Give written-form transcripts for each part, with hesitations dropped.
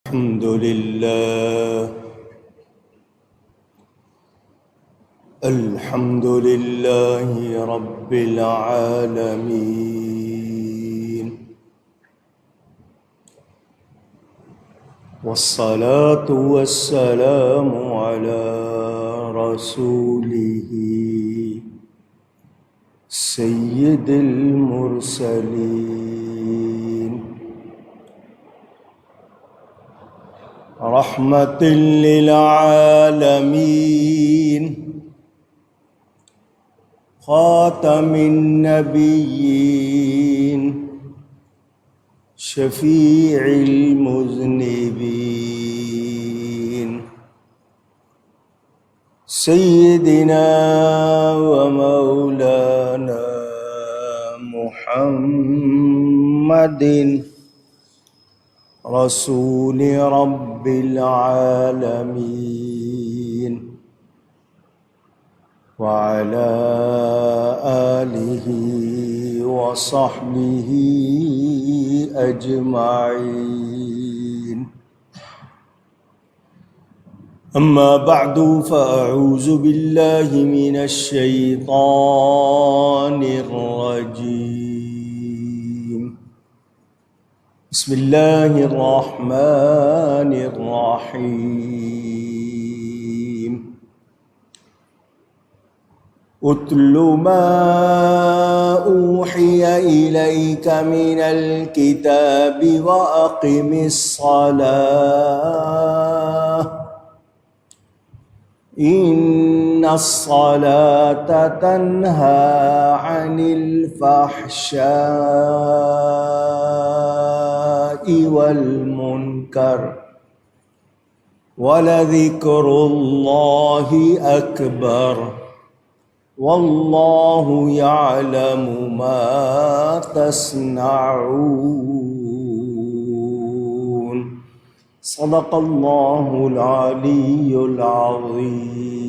الحمد لله الحمد لله رب العالمين، والصلاة والسلام على رسوله سيد المرسلين، رحمة للعالمين، خاتم النبيين، شفيع المذنبين، سيدنا ومولانا محمد رسول رب العالمين، وعلى آله وصحبه أجمعين. أما بعد، فأعوذ بالله من الشيطان الرجيم. بسم الله الرحمن الرحيم. اتل ما اوحي اليك من الكتاب واقم الصلاه ان الصلاه تنهى عن الفحشاء والمنكر ولذكر الله اكبر والله يعلم ما تصنعون. صدق اللہ العلی العظیم.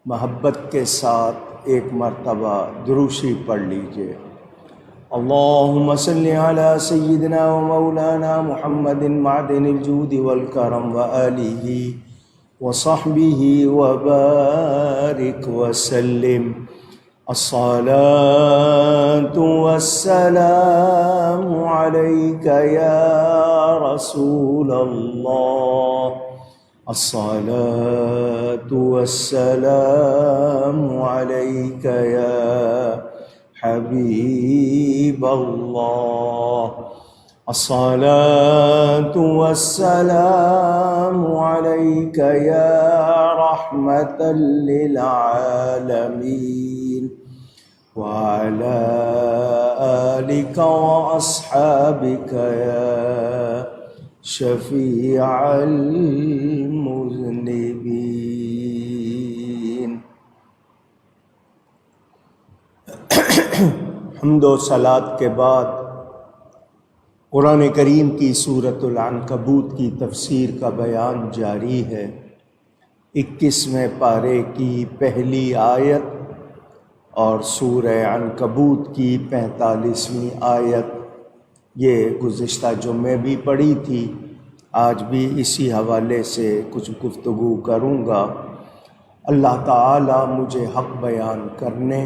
محبت کے ساتھ ایک مرتبہ دروشی پڑھ لیجئے. اللہم صلی علی سیدنا و مولانا محمد معدن الجود والکرم وآلہ وصحبه وبارك وسلم. الصلاة والسلام عليك يا رسول الله، الصلاة والسلام عليك يا حبيب الله، الصلاة والسلام عليك يا رحمة للعالمين، وعلى آلك وأصحابك يا شفيع المذنبين. حمد و صلاۃ کے بعد قرآن کریم کی سورۃ العنکبوت کی تفسیر کا بیان جاری ہے. 21ویں پارے کی پہلی آیت اور سورہ عنکبوت کی 45ویں آیت یہ گزشتہ جمعے بھی پڑھی تھی. آج بھی اسی حوالے سے کچھ گفتگو کروں گا. اللہ تعالی مجھے حق بیان کرنے،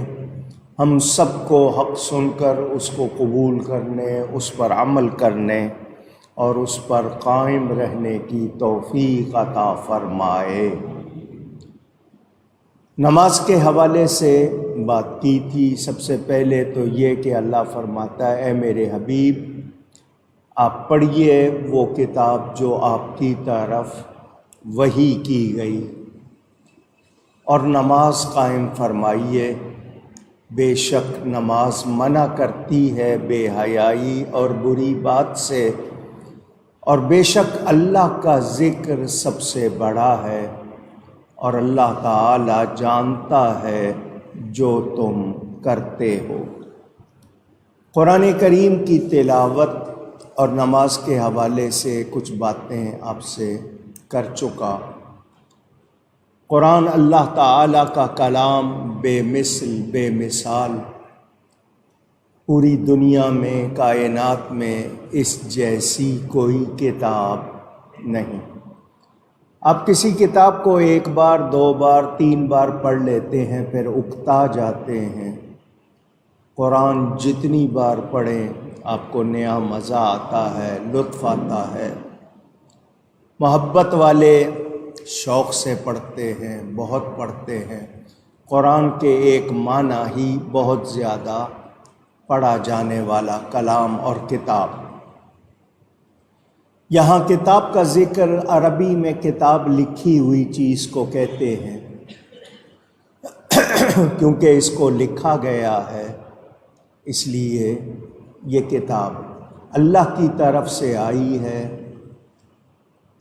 ہم سب کو حق سن کر اس کو قبول کرنے، اس پر عمل کرنے اور اس پر قائم رہنے کی توفیق عطا فرمائے. نماز کے حوالے سے بات کی تھی. سب سے پہلے تو یہ کہ اللہ فرماتا ہے اے میرے حبیب آپ پڑھیے وہ کتاب جو آپ کی طرف وحی کی گئی اور نماز قائم فرمائیے. بے شک نماز منع کرتی ہے بے حیائی اور بری بات سے، اور بے شک اللہ کا ذکر سب سے بڑا ہے، اور اللہ تعالی جانتا ہے جو تم کرتے ہو. قرآن کریم کی تلاوت اور نماز کے حوالے سے کچھ باتیں آپ سے کر چکا. قرآن اللہ تعالیٰ کا کلام بے مثل بے مثال پوری دنیا میں، کائنات میں اس جیسی کوئی کتاب نہیں۔ آپ کسی کتاب کو ایک بار، دو بار، تین بار پڑھ لیتے ہیں، پھر اکتا جاتے ہیں۔ قرآن جتنی بار پڑھیں آپ کو نیا مزہ آتا ہے، لطف آتا ہے۔ محبت والے شوق سے پڑھتے ہیں، بہت پڑھتے ہیں۔ قرآن کے ایک معنی ہی بہت زیادہ پڑھا جانے والا کلام اور کتاب۔ یہاں کتاب کا ذکر عربی میں کتاب لکھی ہوئی چیز کو کہتے ہیں، کیونکہ اس کو لکھا گیا ہے، اس لیے یہ کتاب اللہ کی طرف سے آئی ہے،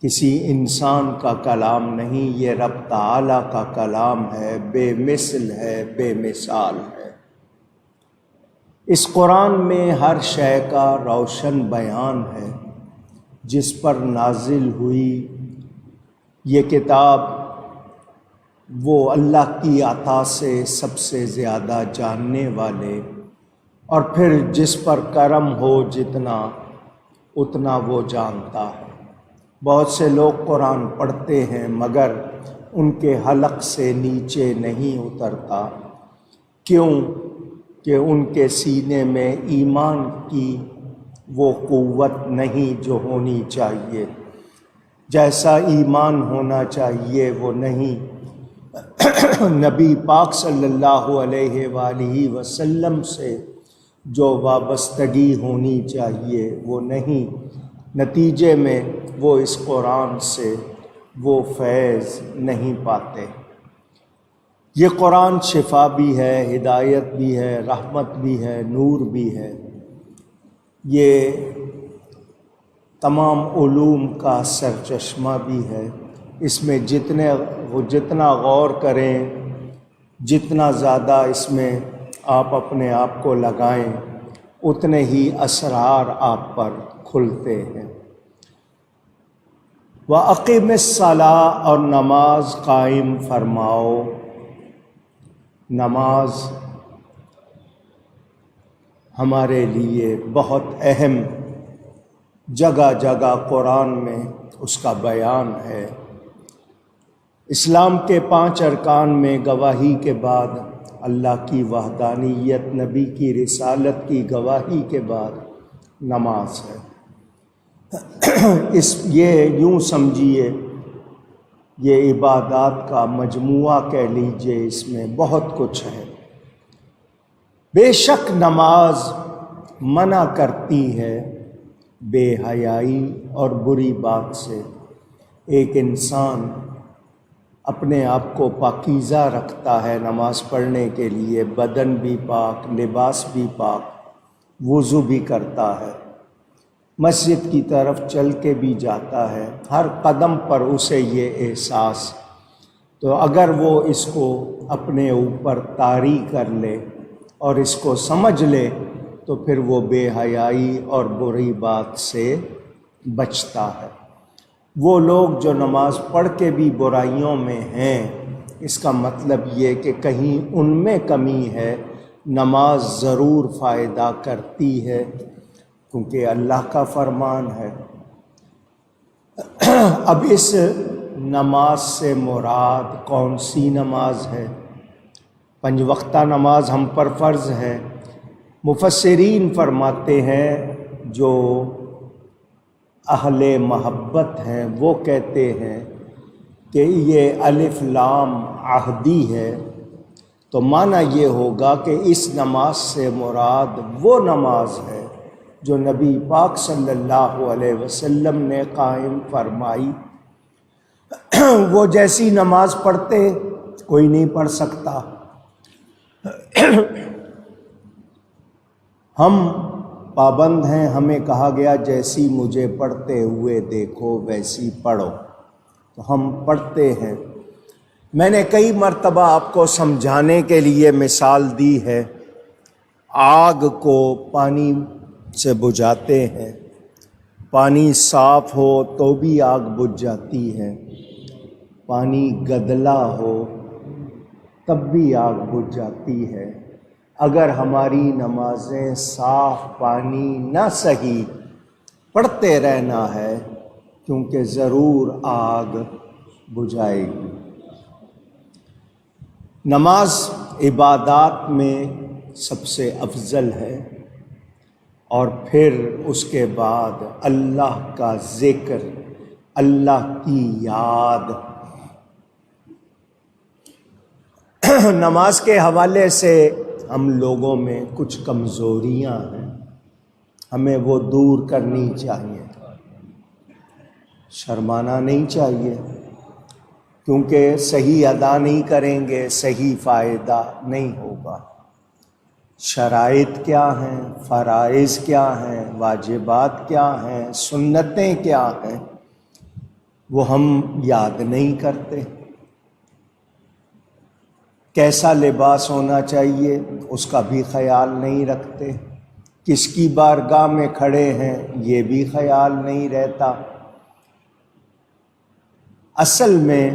کسی انسان کا کلام نہیں، یہ رب تعالیٰ کا کلام ہے، بے مثل ہے، بے مثال ہے۔ اس قرآن میں ہر شے کا روشن بیان ہے۔ جس پر نازل ہوئی یہ کتاب وہ اللہ کی عطا سے سب سے زیادہ جاننے والے، اور پھر جس پر کرم ہو جتنا اتنا وہ جانتا ہے۔ بہت سے لوگ قرآن پڑھتے ہیں مگر ان کے حلق سے نیچے نہیں اترتا، کیوں کہ ان کے سینے میں ایمان کی وہ قوت نہیں جو ہونی چاہیے، جیسا ایمان ہونا چاہیے وہ نہیں۔ نبی پاک صلی اللہ علیہ وآلہ وسلم سے جو وابستگی ہونی چاہیے وہ نہیں، نتیجے میں وہ اس قرآن سے وہ فیض نہیں پاتے۔ یہ قرآن شفا بھی ہے، ہدایت بھی ہے، رحمت بھی ہے، نور بھی ہے۔ یہ تمام علوم کا سرچشمہ بھی ہے۔ اس میں جتنا غور کریں، جتنا زیادہ اس میں آپ اپنے آپ کو لگائیں، اتنے ہی اسرار آپ پر کھلتے ہیں۔ وَأَقِمِ الصَّلَاةَ اور نماز قائم فرماؤ۔ نماز ہمارے لیے بہت اہم، جگہ جگہ قرآن میں اس کا بیان ہے۔ اسلام کے 5 ارکان میں گواہی کے بعد اللہ کی وحدانیت، نبی کی رسالت کی گواہی کے بعد نماز ہے۔ یہ یوں سمجھیے یہ عبادات کا مجموعہ کہہ لیجئے، اس میں بہت کچھ ہے۔ بے شک نماز منع کرتی ہے بے حیائی اور بری بات سے۔ ایک انسان اپنے آپ کو پاکیزہ رکھتا ہے نماز پڑھنے کے لیے، بدن بھی پاک، لباس بھی پاک، وضو بھی کرتا ہے، مسجد کی طرف چل کے بھی جاتا ہے، ہر قدم پر اسے یہ احساس۔ تو اگر وہ اس کو اپنے اوپر طاری کر لے اور اس کو سمجھ لے تو پھر وہ بے حیائی اور بری بات سے بچتا ہے۔ وہ لوگ جو نماز پڑھ کے بھی برائیوں میں ہیں، اس کا مطلب یہ کہ کہیں ان میں کمی ہے۔ نماز ضرور فائدہ کرتی ہے کیونکہ اللہ کا فرمان ہے۔ اب اس نماز سے مراد کون سی نماز ہے؟ 5 وقتہ نماز ہم پر فرض ہے۔ مفسرین فرماتے ہیں جو اہل محبت ہیں وہ کہتے ہیں کہ یہ الف لام عہدی ہے، تو معنی یہ ہوگا کہ اس نماز سے مراد وہ نماز ہے جو نبی پاک صلی اللہ علیہ وسلم نے قائم فرمائی۔ وہ جیسی نماز پڑھتے کوئی نہیں پڑھ سکتا۔ ہم پابند ہیں، ہمیں کہا گیا جیسی مجھے پڑھتے ہوئے دیکھو ویسی پڑھو، تو ہم پڑھتے ہیں۔ میں نے کئی مرتبہ آپ کو سمجھانے کے لیے مثال دی ہے، آگ کو پانی سے بجھاتے ہیں، پانی صاف ہو تو بھی آگ بجھ جاتی ہے، پانی گدلا ہو تب بھی آگ بجھ جاتی ہے۔ اگر ہماری نمازیں صاف پانی نہ صحیح پڑھتے رہنا ہے، کیونکہ ضرور آگ بجھائے گی۔ نماز عبادات میں سب سے افضل ہے، اور پھر اس کے بعد اللہ کا ذکر، اللہ کی یاد۔ نماز کے حوالے سے ہم لوگوں میں کچھ کمزوریاں ہیں، ہمیں وہ دور کرنی چاہیے۔ شرمانا نہیں چاہیے، کیونکہ صحیح ادا نہیں کریں گے صحیح فائدہ نہیں ہوگا۔ شرائط کیا ہیں، فرائض کیا ہیں، واجبات کیا ہیں، سنتیں کیا ہیں، وہ ہم یاد نہیں کرتے۔ کیسا لباس ہونا چاہیے اس کا بھی خیال نہیں رکھتے، کس کی بارگاہ میں کھڑے ہیں یہ بھی خیال نہیں رہتا۔ اصل میں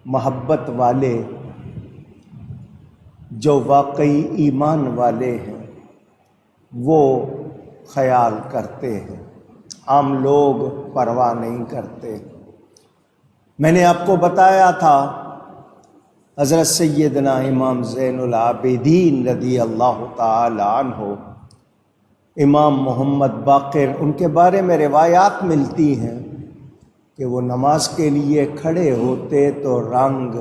محبت والے، جو واقعی ایمان والے ہیں، وہ خیال کرتے ہیں، عام لوگ پرواہ نہیں کرتے۔ میں نے آپ کو بتایا تھا حضرت سیدنا امام زین العابدین رضی اللہ تعالی عنہ، امام محمد باقر، ان کے بارے میں روایات ملتی ہیں کہ وہ نماز کے لیے کھڑے ہوتے تو رنگ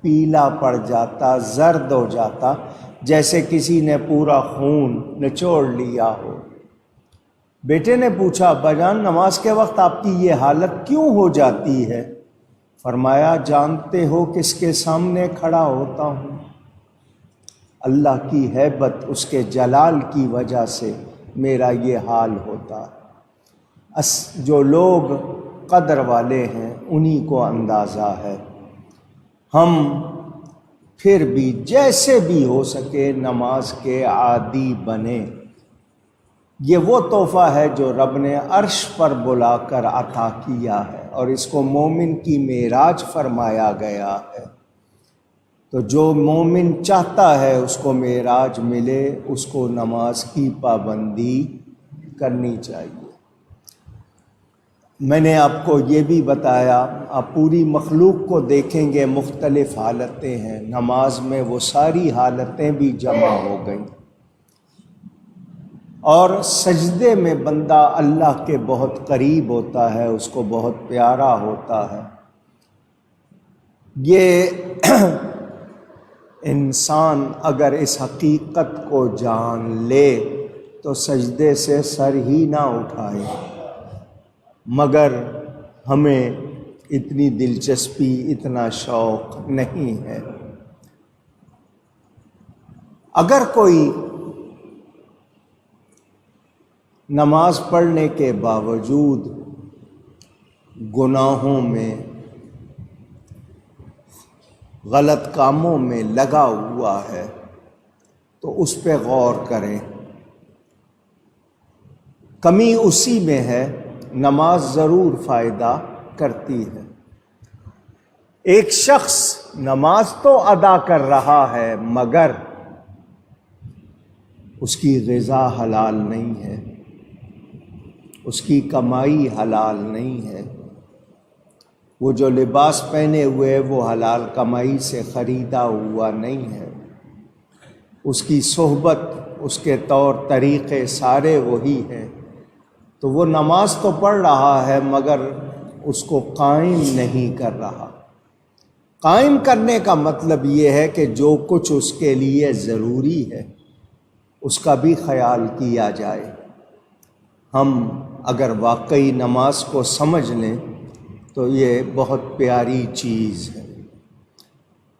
پیلا پڑ جاتا، زرد ہو جاتا، جیسے کسی نے پورا خون نچوڑ لیا ہو۔ بیٹے نے پوچھا، ابا جان نماز کے وقت آپ کی یہ حالت کیوں ہو جاتی ہے؟ فرمایا، جانتے ہو کس کے سامنے کھڑا ہوتا ہوں؟ اللہ کی ہیبت، اس کے جلال کی وجہ سے میرا یہ حال ہوتا ہے۔ جو لوگ قدر والے ہیں انہی کو اندازہ ہے۔ ہم پھر بھی جیسے بھی ہو سکے نماز کے عادی بنیں۔ یہ وہ تحفہ ہے جو رب نے عرش پر بلا کر عطا کیا ہے، اور اس کو مومن کی معراج فرمایا گیا ہے۔ تو جو مومن چاہتا ہے اس کو معراج ملے، اس کو نماز کی پابندی کرنی چاہیے۔ میں نے آپ کو یہ بھی بتایا، آپ پوری مخلوق کو دیکھیں گے مختلف حالتیں ہیں، نماز میں وہ ساری حالتیں بھی جمع ہو گئیں، اور سجدے میں بندہ اللہ کے بہت قریب ہوتا ہے، اس کو بہت پیارا ہوتا ہے۔ یہ انسان اگر اس حقیقت کو جان لے تو سجدے سے سر ہی نہ اٹھائے، مگر ہمیں اتنی دلچسپی، اتنا شوق نہیں ہے۔ اگر کوئی نماز پڑھنے کے باوجود گناہوں میں، غلط کاموں میں لگا ہوا ہے تو اس پہ غور کریں۔ کمی اسی میں ہے، نماز ضرور فائدہ کرتی ہے۔ ایک شخص نماز تو ادا کر رہا ہے مگر اس کی غذا حلال نہیں ہے، اس کی کمائی حلال نہیں ہے، وہ جو لباس پہنے ہوئے وہ حلال کمائی سے خریدا ہوا نہیں ہے، اس کی صحبت، اس کے طور طریقے سارے وہی ہیں، تو وہ نماز تو پڑھ رہا ہے مگر اس کو قائم نہیں کر رہا۔ قائم کرنے کا مطلب یہ ہے کہ جو کچھ اس کے لیے ضروری ہے اس کا بھی خیال کیا جائے۔ ہم اگر واقعی نماز کو سمجھ لیں تو یہ بہت پیاری چیز ہے،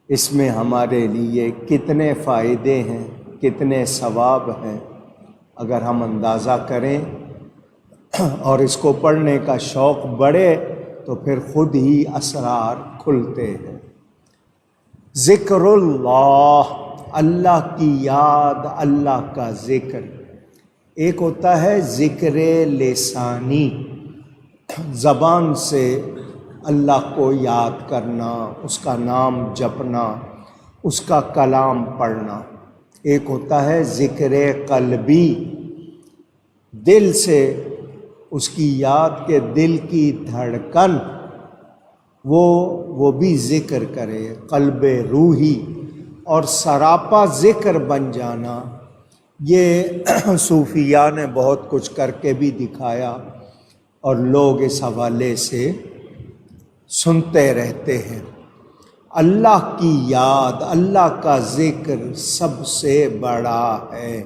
اس میں ہمارے لیے کتنے فائدے ہیں، کتنے ثواب ہیں، اگر ہم اندازہ کریں اور اس کو پڑھنے کا شوق بڑھے تو پھر خود ہی اسرار کھلتے ہیں۔ ذکر اللہ، اللہ کی یاد، اللہ کا ذکر۔ ایک ہوتا ہے ذکر لسانی، زبان سے اللہ کو یاد کرنا، اس کا نام جپنا، اس کا کلام پڑھنا، ایک ہوتا ہے ذکر قلبی، دل سے اس کی یاد کے دل کی دھڑکن وہ بھی ذکر کرے، قلب روحی اور سراپا ذکر بن جانا۔ یہ صوفیاء نے بہت کچھ کر کے بھی دکھایا اور لوگ اس حوالے سے سنتے رہتے ہیں۔ اللہ کی یاد، اللہ کا ذکر سب سے بڑا ہے۔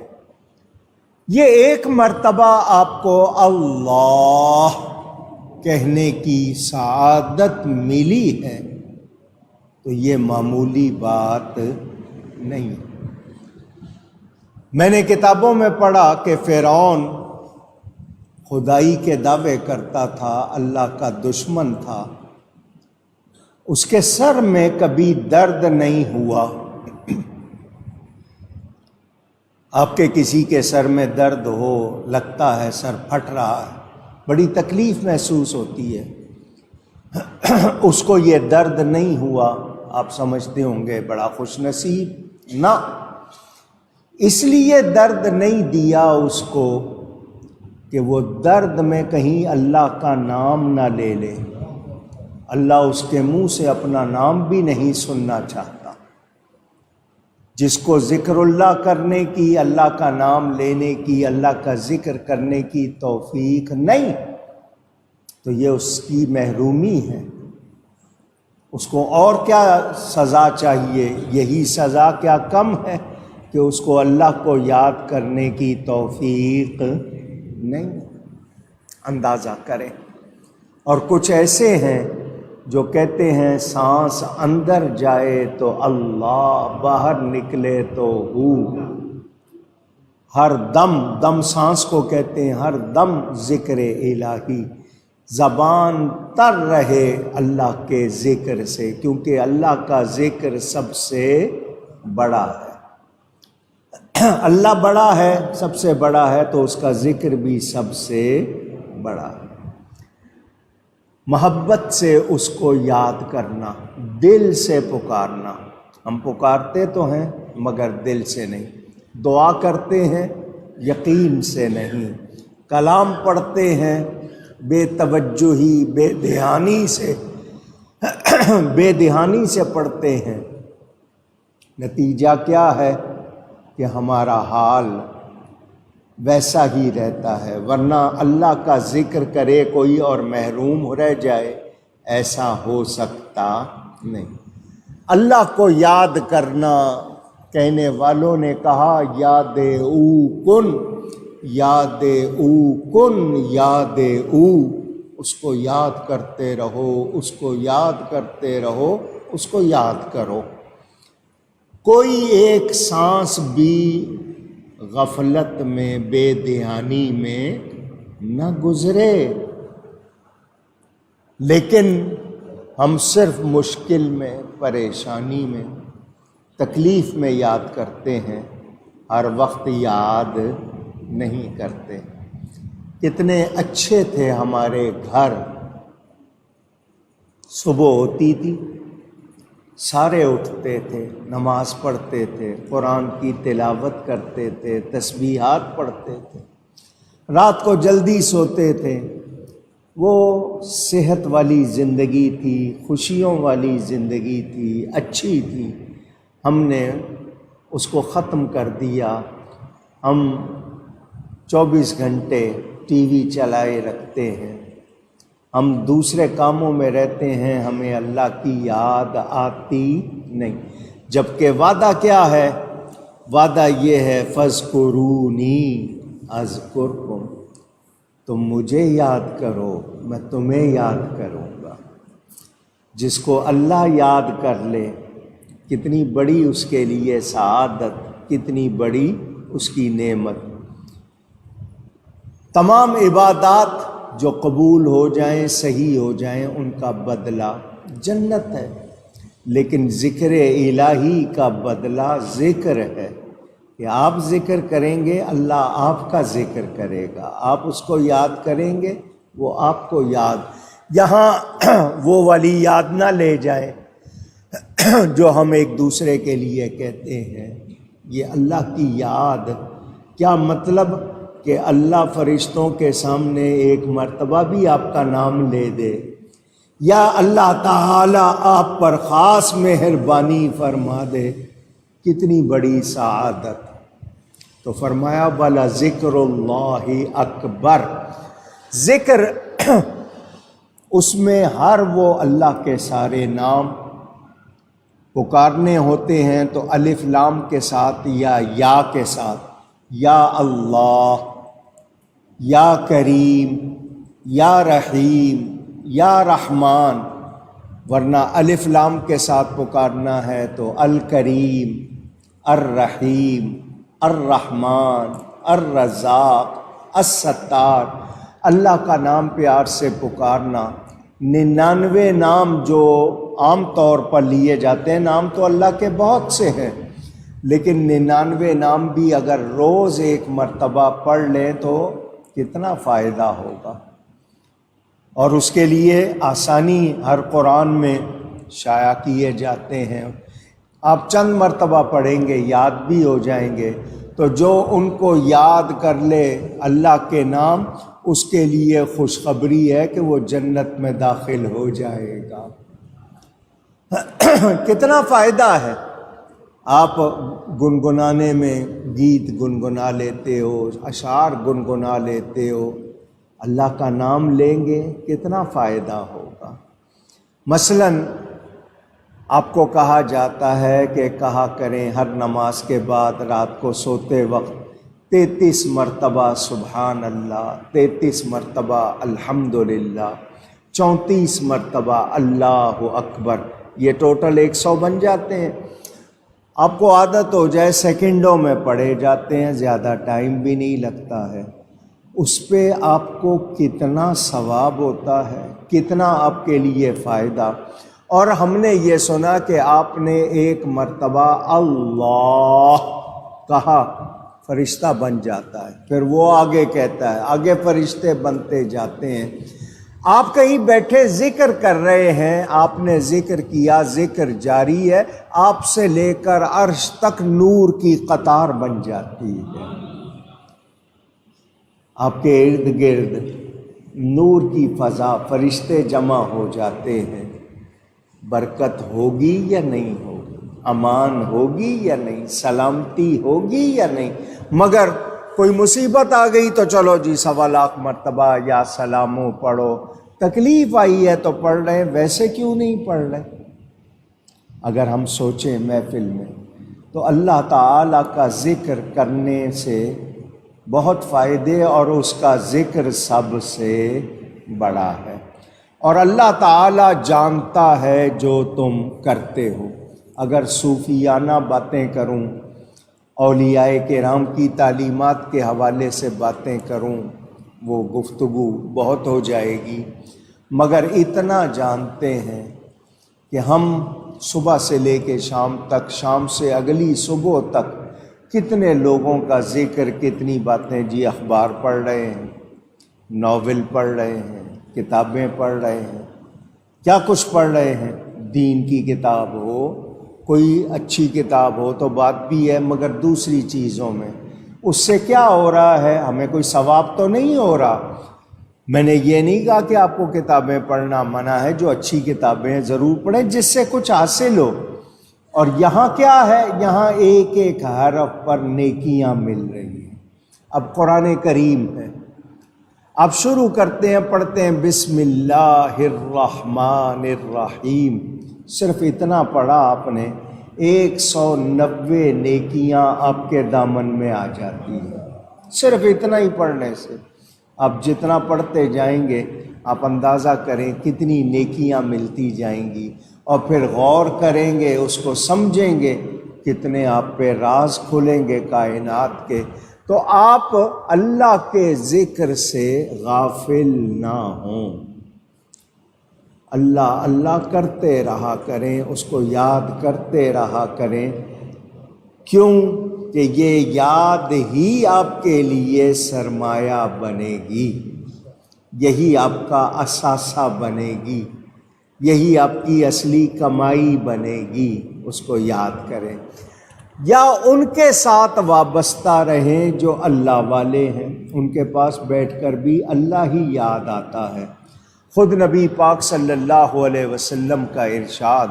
یہ ایک مرتبہ آپ کو اللہ کہنے کی سعادت ملی ہے تو یہ معمولی بات نہیں۔ میں نے کتابوں میں پڑھا کہ فرعون خدائی کے دعوے کرتا تھا، اللہ کا دشمن تھا، اس کے سر میں کبھی درد نہیں ہوا۔ آپ کے کسی کے سر میں درد ہو، لگتا ہے سر پھٹ رہا ہے، بڑی تکلیف محسوس ہوتی ہے، اس کو یہ درد نہیں ہوا، آپ سمجھتے ہوں گے بڑا خوش نصیب۔ نہ، اس لیے درد نہیں دیا اس کو کہ وہ درد میں کہیں اللہ کا نام نہ لے لے۔ اللہ اس کے منہ سے اپنا نام بھی نہیں سننا چاہتا۔ جس کو ذکر اللہ کرنے کی، اللہ کا نام لینے کی، اللہ کا ذکر کرنے کی توفیق نہیں، تو یہ اس کی محرومی ہے۔ اس کو اور کیا سزا چاہیے؟ یہی سزا کیا کم ہے کہ اس کو اللہ کو یاد کرنے کی توفیق نہیں۔ اندازہ کریں۔ اور کچھ ایسے ہیں جو کہتے ہیں سانس اندر جائے تو اللہ، باہر نکلے تو ہو۔ ہر دم، دم سانس کو کہتے ہیں، ہر دم ذکر الہی، زبان تر رہے اللہ کے ذکر سے، کیونکہ اللہ کا ذکر سب سے بڑا ہے۔ اللہ بڑا ہے، سب سے بڑا ہے، تو اس کا ذکر بھی سب سے بڑا ہے۔ محبت سے اس کو یاد کرنا، دل سے پکارنا۔ ہم پکارتے تو ہیں مگر دل سے نہیں، دعا کرتے ہیں یقین سے نہیں، کلام پڑھتے ہیں بے توجہی، بے دھیانی سے پڑھتے ہیں۔ نتیجہ کیا ہے کہ ہمارا حال ویسا ہی رہتا ہے، ورنہ اللہ کا ذکر کرے کوئی اور محروم رہ جائے، ایسا ہو سکتا نہیں۔ اللہ کو یاد کرنا، کہنے والوں نے کہا یاد او کن، یاد او کن، یاد او، اس کو یاد کرتے رہو، اس کو یاد کرتے رہو، اس کو یاد کرو۔ کوئی ایک سانس بھی غفلت میں، بے دھیانی میں نہ گزرے۔ لیکن ہم صرف مشکل میں، پریشانی میں، تکلیف میں یاد کرتے ہیں، ہر وقت یاد نہیں کرتے۔ کتنے اچھے تھے ہمارے گھر، صبح ہوتی تھی سارے اٹھتے تھے، نماز پڑھتے تھے، قرآن کی تلاوت کرتے تھے، تسبیحات پڑھتے تھے، رات کو جلدی سوتے تھے۔ وہ صحت والی زندگی تھی، خوشیوں والی زندگی تھی، اچھی تھی۔ ہم نے اس کو ختم کر دیا۔ ہم 24 گھنٹے ٹی وی چلائے رکھتے ہیں، ہم دوسرے کاموں میں رہتے ہیں، ہمیں اللہ کی یاد آتی نہیں۔ جبکہ وعدہ کیا ہے؟ وعدہ یہ ہے فاذکرونی اذکرکم، تم مجھے یاد کرو میں تمہیں یاد کروں گا۔ جس کو اللہ یاد کر لے، کتنی بڑی اس کے لیے سعادت، کتنی بڑی اس کی نعمت۔ تمام عبادات جو قبول ہو جائیں، صحیح ہو جائیں، ان کا بدلہ جنت ہے، لیکن ذکر الہی کا بدلہ ذکر ہے کہ آپ ذکر کریں گے، اللہ آپ کا ذکر کرے گا، آپ اس کو یاد کریں گے، وہ آپ کو یاد۔ یہاں وہ والی یاد نہ لے جائیں جو ہم ایک دوسرے کے لیے کہتے ہیں، یہ اللہ کی یاد، کیا مطلب کہ اللہ فرشتوں کے سامنے ایک مرتبہ بھی آپ کا نام لے دے، یا اللہ تعالی آپ پر خاص مہربانی فرما دے، کتنی بڑی سعادت۔ تو فرمایا وَلَا ذِكْرُ اللَّهِ اکبر، ذکر اس میں ہر وہ اللہ کے سارے نام پکارنے ہوتے ہیں تو الف لام کے ساتھ یا کے ساتھ، یا اللہ، یا کریم، یا رحیم، یا رحمان، ورنہ الف لام کے ساتھ پکارنا ہے تو الکریم، الرحیم، الرحمن، الرزاق، الستار، اللہ کا نام پیار سے پکارنا۔ 99 نام جو عام طور پر لیے جاتے ہیں، نام تو اللہ کے بہت سے ہیں، لیکن 99 نام بھی اگر روز ایک مرتبہ پڑھ لیں تو کتنا فائدہ ہوگا۔ اور اس کے لیے آسانی ہر قرآن میں شائع کیے جاتے ہیں، آپ چند مرتبہ پڑھیں گے یاد بھی ہو جائیں گے۔ تو جو ان کو یاد کر لے اللہ کے نام، اس کے لیے خوشخبری ہے کہ وہ جنت میں داخل ہو جائے گا۔ کتنا فائدہ ہے، آپ گنگنانے میں گیت گنگنا لیتے ہو، اشعار گنگنا لیتے ہو، اللہ کا نام لیں گے کتنا فائدہ ہوگا۔ مثلاً آپ کو کہا جاتا ہے کہ کہا کریں ہر نماز کے بعد رات کو سوتے وقت 33 مرتبہ سبحان اللہ، 33 مرتبہ الحمدللہ، 34 مرتبہ اللہ اکبر، یہ ٹوٹل 100 بن جاتے ہیں۔ آپ کو عادت ہو جائے سیکنڈوں میں پڑھے جاتے ہیں، زیادہ ٹائم بھی نہیں لگتا ہے، اس پہ آپ کو کتنا ثواب ہوتا ہے، کتنا آپ کے لیے فائدہ۔ اور ہم نے یہ سنا کہ آپ نے ایک مرتبہ اللہ کہا فرشتہ بن جاتا ہے، پھر وہ آگے کہتا ہے، آگے فرشتے بنتے جاتے ہیں۔ آپ کہیں بیٹھے ذکر کر رہے ہیں، آپ نے ذکر کیا، ذکر جاری ہے، آپ سے لے کر عرش تک نور کی قطار بن جاتی ہے، آپ کے ارد گرد نور کی فضا، فرشتے جمع ہو جاتے ہیں۔ برکت ہوگی یا نہیں ہوگی، امان ہوگی یا نہیں، سلامتی ہوگی یا نہیں۔ مگر کوئی مصیبت آ گئی تو چلو جی 1.25 لاکھ مرتبہ یا سلاموں پڑھو، تکلیف آئی ہے تو پڑھ رہے ہیں، ویسے کیوں نہیں پڑھ رہے؟ اگر ہم سوچیں محفل میں تو اللہ تعالیٰ کا ذکر کرنے سے بہت فائدے، اور اس کا ذکر سب سے بڑا ہے، اور اللہ تعالیٰ جانتا ہے جو تم کرتے ہو۔ اگر صوفیانہ باتیں کروں، اولیاء کرام کی تعلیمات کے حوالے سے باتیں کروں، وہ گفتگو بہت ہو جائے گی، مگر اتنا جانتے ہیں کہ ہم صبح سے لے کے شام تک، شام سے اگلی صبح تک کتنے لوگوں کا ذکر، کتنی باتیں، جی اخبار پڑھ رہے ہیں، ناول پڑھ رہے ہیں، کتابیں پڑھ رہے ہیں، کیا کچھ پڑھ رہے ہیں، دین کی کتاب ہو، کوئی اچھی کتاب ہو تو بات بھی ہے، مگر دوسری چیزوں میں اس سے کیا ہو رہا ہے، ہمیں کوئی ثواب تو نہیں ہو رہا۔ میں نے یہ نہیں کہا کہ آپ کو کتابیں پڑھنا منع ہے، جو اچھی کتابیں ہیں ضرور پڑھیں جس سے کچھ حاصل ہو۔ اور یہاں کیا ہے، یہاں ایک ایک حرف پر نیکیاں مل رہی ہیں۔ اب قرآن کریم ہے، آپ شروع کرتے ہیں، پڑھتے ہیں بسم اللہ الرحمن الرحیم، صرف اتنا پڑھا آپ نے، 190 نیکیاں آپ کے دامن میں آ جاتی ہیں، صرف اتنا ہی پڑھنے سے۔ آپ جتنا پڑھتے جائیں گے آپ اندازہ کریں کتنی نیکیاں ملتی جائیں گی، اور پھر غور کریں گے، اس کو سمجھیں گے، کتنے آپ پہ راز کھلیں گے کائنات کے۔ تو آپ اللہ کے ذکر سے غافل نہ ہوں، اللہ اللہ کرتے رہا کریں، اس کو یاد کرتے رہا کریں، کیوں کہ یہ یاد ہی آپ کے لیے سرمایہ بنے گی، یہی آپ کا اثاثہ بنے گی، یہی آپ کی اصلی کمائی بنے گی، اس کو یاد کریں۔ یا ان کے ساتھ وابستہ رہیں جو اللہ والے ہیں، ان کے پاس بیٹھ کر بھی اللہ ہی یاد آتا ہے۔ خود نبی پاک صلی اللہ علیہ وسلم کا ارشاد،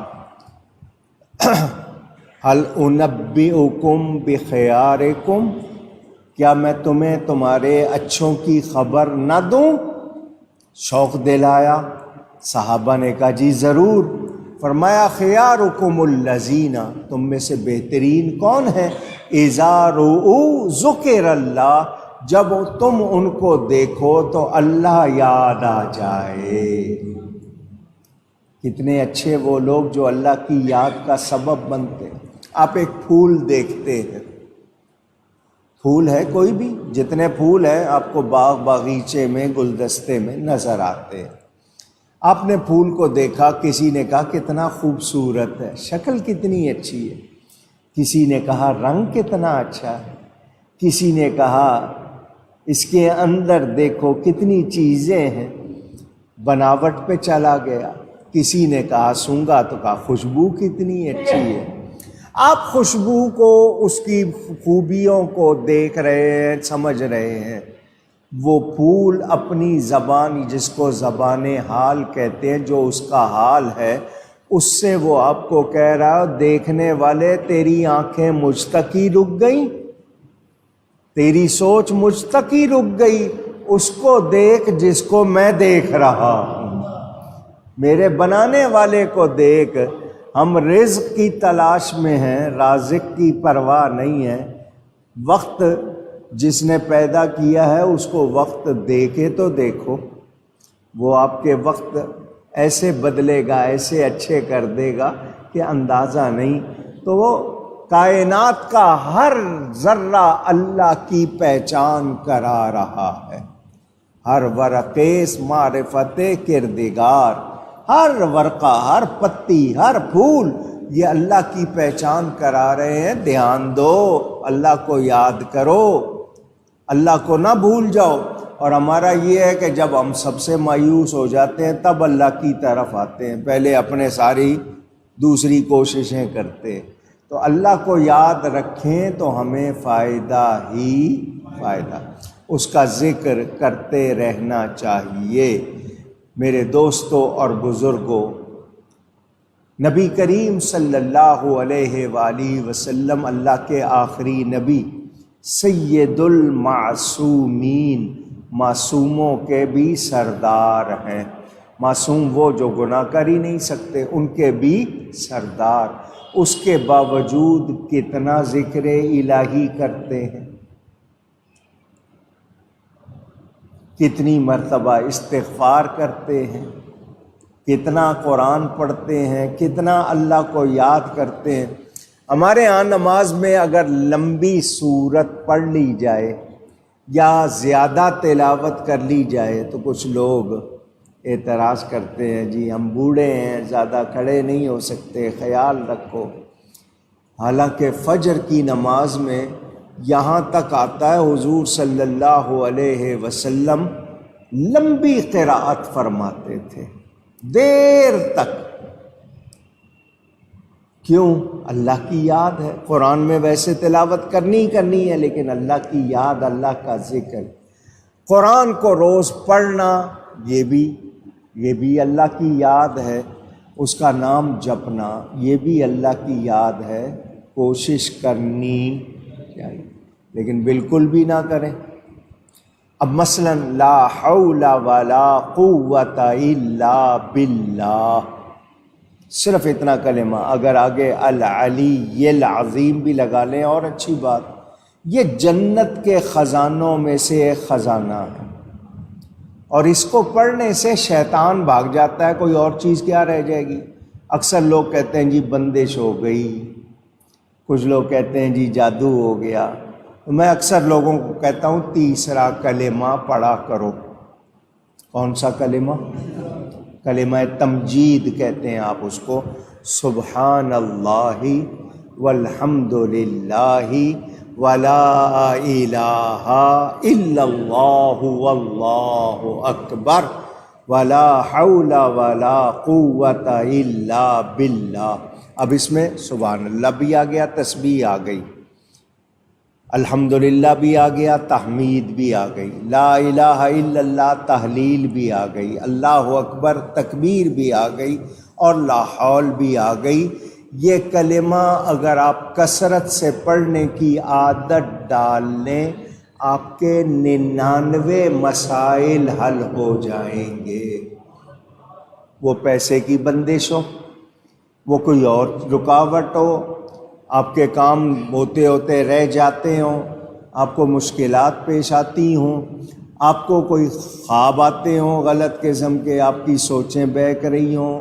هل انبئکم بخیارکم، کیا میں تمہیں تمہارے اچھوں کی خبر نہ دوں؟ شوق دلایا، صحابہ نے کہا جی ضرور۔ فرمایا خیارکم الذین، تم میں سے بہترین کون ہے؟ اذا رؤوا ذکر اللہ، جب تم ان کو دیکھو تو اللہ یاد آ جائے۔ کتنے اچھے وہ لوگ جو اللہ کی یاد کا سبب بنتے ہیں۔ آپ ایک پھول دیکھتے ہیں، پھول ہے کوئی بھی، جتنے پھول ہیں آپ کو باغ باغیچے میں گلدستے میں نظر آتے ہیں۔ آپ نے پھول کو دیکھا، کسی نے کہا کتنا خوبصورت ہے، شکل کتنی اچھی ہے، کسی نے کہا رنگ کتنا اچھا ہے، کسی نے کہا اس کے اندر دیکھو کتنی چیزیں ہیں، بناوٹ پہ چلا گیا، کسی نے کہا سونگا تو کہا خوشبو کتنی اچھی ہے۔ آپ خوشبو کو، اس کی خوبیوں کو دیکھ رہے ہیں، سمجھ رہے ہیں۔ وہ پھول اپنی زبان، جس کو زبان حال کہتے ہیں، جو اس کا حال ہے، اس سے وہ آپ کو کہہ رہا ہے دیکھنے والے تیری آنکھیں مجھ تک ہی رک گئیں، تیری سوچ مجھ تک ہی رک گئی، اس کو دیکھ جس کو میں دیکھ رہا ہوں، میرے بنانے والے کو دیکھ۔ ہم رزق کی تلاش میں ہیں، رازق کی پرواہ نہیں ہے۔ وقت جس نے پیدا کیا ہے اس کو وقت دے کے تو دیکھو، وہ آپ کے وقت ایسے بدلے گا، ایسے اچھے کر دے گا کہ اندازہ نہیں۔ تو وہ کائنات کا ہر ذرہ اللہ کی پہچان کرا رہا ہے، ہر ورقیس معرفت کردگار، ہر ورقہ، ہر پتی، ہر پھول یہ اللہ کی پہچان کرا رہے ہیں۔ دھیان دو، اللہ کو یاد کرو، اللہ کو نہ بھول جاؤ۔ اور ہمارا یہ ہے کہ جب ہم سب سے مایوس ہو جاتے ہیں تب اللہ کی طرف آتے ہیں، پہلے اپنے ساری دوسری کوششیں کرتے ہیں۔ تو اللہ کو یاد رکھیں تو ہمیں فائدہ ہی فائدہ، اس کا ذکر کرتے رہنا چاہیے۔ میرے دوستوں اور بزرگوں، نبی کریم صلی اللہ علیہ وآلہ وسلم اللہ کے آخری نبی، سید المعصومین، معصوموں کے بھی سردار ہیں۔ معصوم وہ جو گناہ کر ہی نہیں سکتے، ان کے بھی سردار۔ اس کے باوجود کتنا ذکر الہی کرتے ہیں، کتنی مرتبہ استغفار کرتے ہیں، کتنا قرآن پڑھتے ہیں، کتنا اللہ کو یاد کرتے ہیں۔ ہمارے ہاں نماز میں اگر لمبی سورت پڑھ لی جائے یا زیادہ تلاوت کر لی جائے تو کچھ لوگ اعتراض کرتے ہیں جی ہم بوڑھے ہیں، زیادہ کھڑے نہیں ہو سکتے، خیال رکھو۔ حالانکہ فجر کی نماز میں یہاں تک آتا ہے حضور صلی اللہ علیہ وسلم لمبی قرأت فرماتے تھے، دیر تک۔ کیوں؟ اللہ کی یاد ہے۔ قرآن میں ویسے تلاوت کرنی ہے لیکن اللہ کی یاد، اللہ کا ذکر۔ قرآن کو روز پڑھنا یہ بھی اللہ کی یاد ہے، اس کا نام جپنا یہ بھی اللہ کی یاد ہے۔ کوشش کرنی چاہیے لیکن بالکل بھی نہ کریں۔ اب مثلا لا حول ولا قوت الا باللہ، صرف اتنا کلمہ، اگر آگے العلی العظیم بھی لگا لیں اور اچھی بات۔ یہ جنت کے خزانوں میں سے ایک خزانہ ہے، اور اس کو پڑھنے سے شیطان بھاگ جاتا ہے، کوئی اور چیز کیا رہ جائے گی۔ اکثر لوگ کہتے ہیں جی بندش ہو گئی، کچھ لوگ کہتے ہیں جی جادو ہو گیا۔ میں اکثر لوگوں کو کہتا ہوں تیسرا کلمہ پڑھا کرو۔ کون سا کلمہ؟ کلمہ تمجید کہتے ہیں آپ اس کو۔ سبحان اللہ والحمد للہ ولا الہ الا اللہ واللہ اکبر ولا حول ولا قوت الا باللہ۔ اب اس میں سبحان اللہ بھی آ گیا، تسبیح آ گئی، الحمدللہ بھی آ گیا، تحمید بھی آ گئی، لا الہ الا اللہ تحلیل بھی آ گئی، اللہ اکبر تکبیر بھی آ گئی، اور لا حول بھی آ گئی۔ یہ کلمہ اگر آپ کثرت سے پڑھنے کی عادت ڈال لیں، آپ کے 99 مسائل حل ہو جائیں گے۔ وہ پیسے کی بندش ہو، وہ کوئی اور رکاوٹ ہو، آپ کے کام ہوتے ہوتے رہ جاتے ہوں، آپ کو مشکلات پیش آتی ہوں، آپ کو کوئی خواب آتے ہوں غلط قسم کے، آپ کی سوچیں بہک رہی ہوں،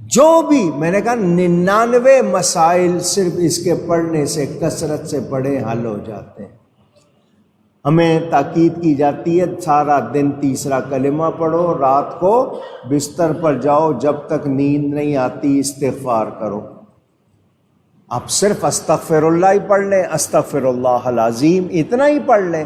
جو بھی میں نے کہا 99 مسائل صرف اس کے پڑھنے سے، کثرت سے پڑھے، حل ہو جاتے ہیں۔ ہمیں تاکید کی جاتی ہے سارا دن تیسرا کلمہ پڑھو، رات کو بستر پر جاؤ جب تک نیند نہیں آتی استغفار کرو۔ آپ صرف استغفر اللہ ہی پڑھ لیں، استغفر اللہ العظیم اتنا ہی پڑھ لیں،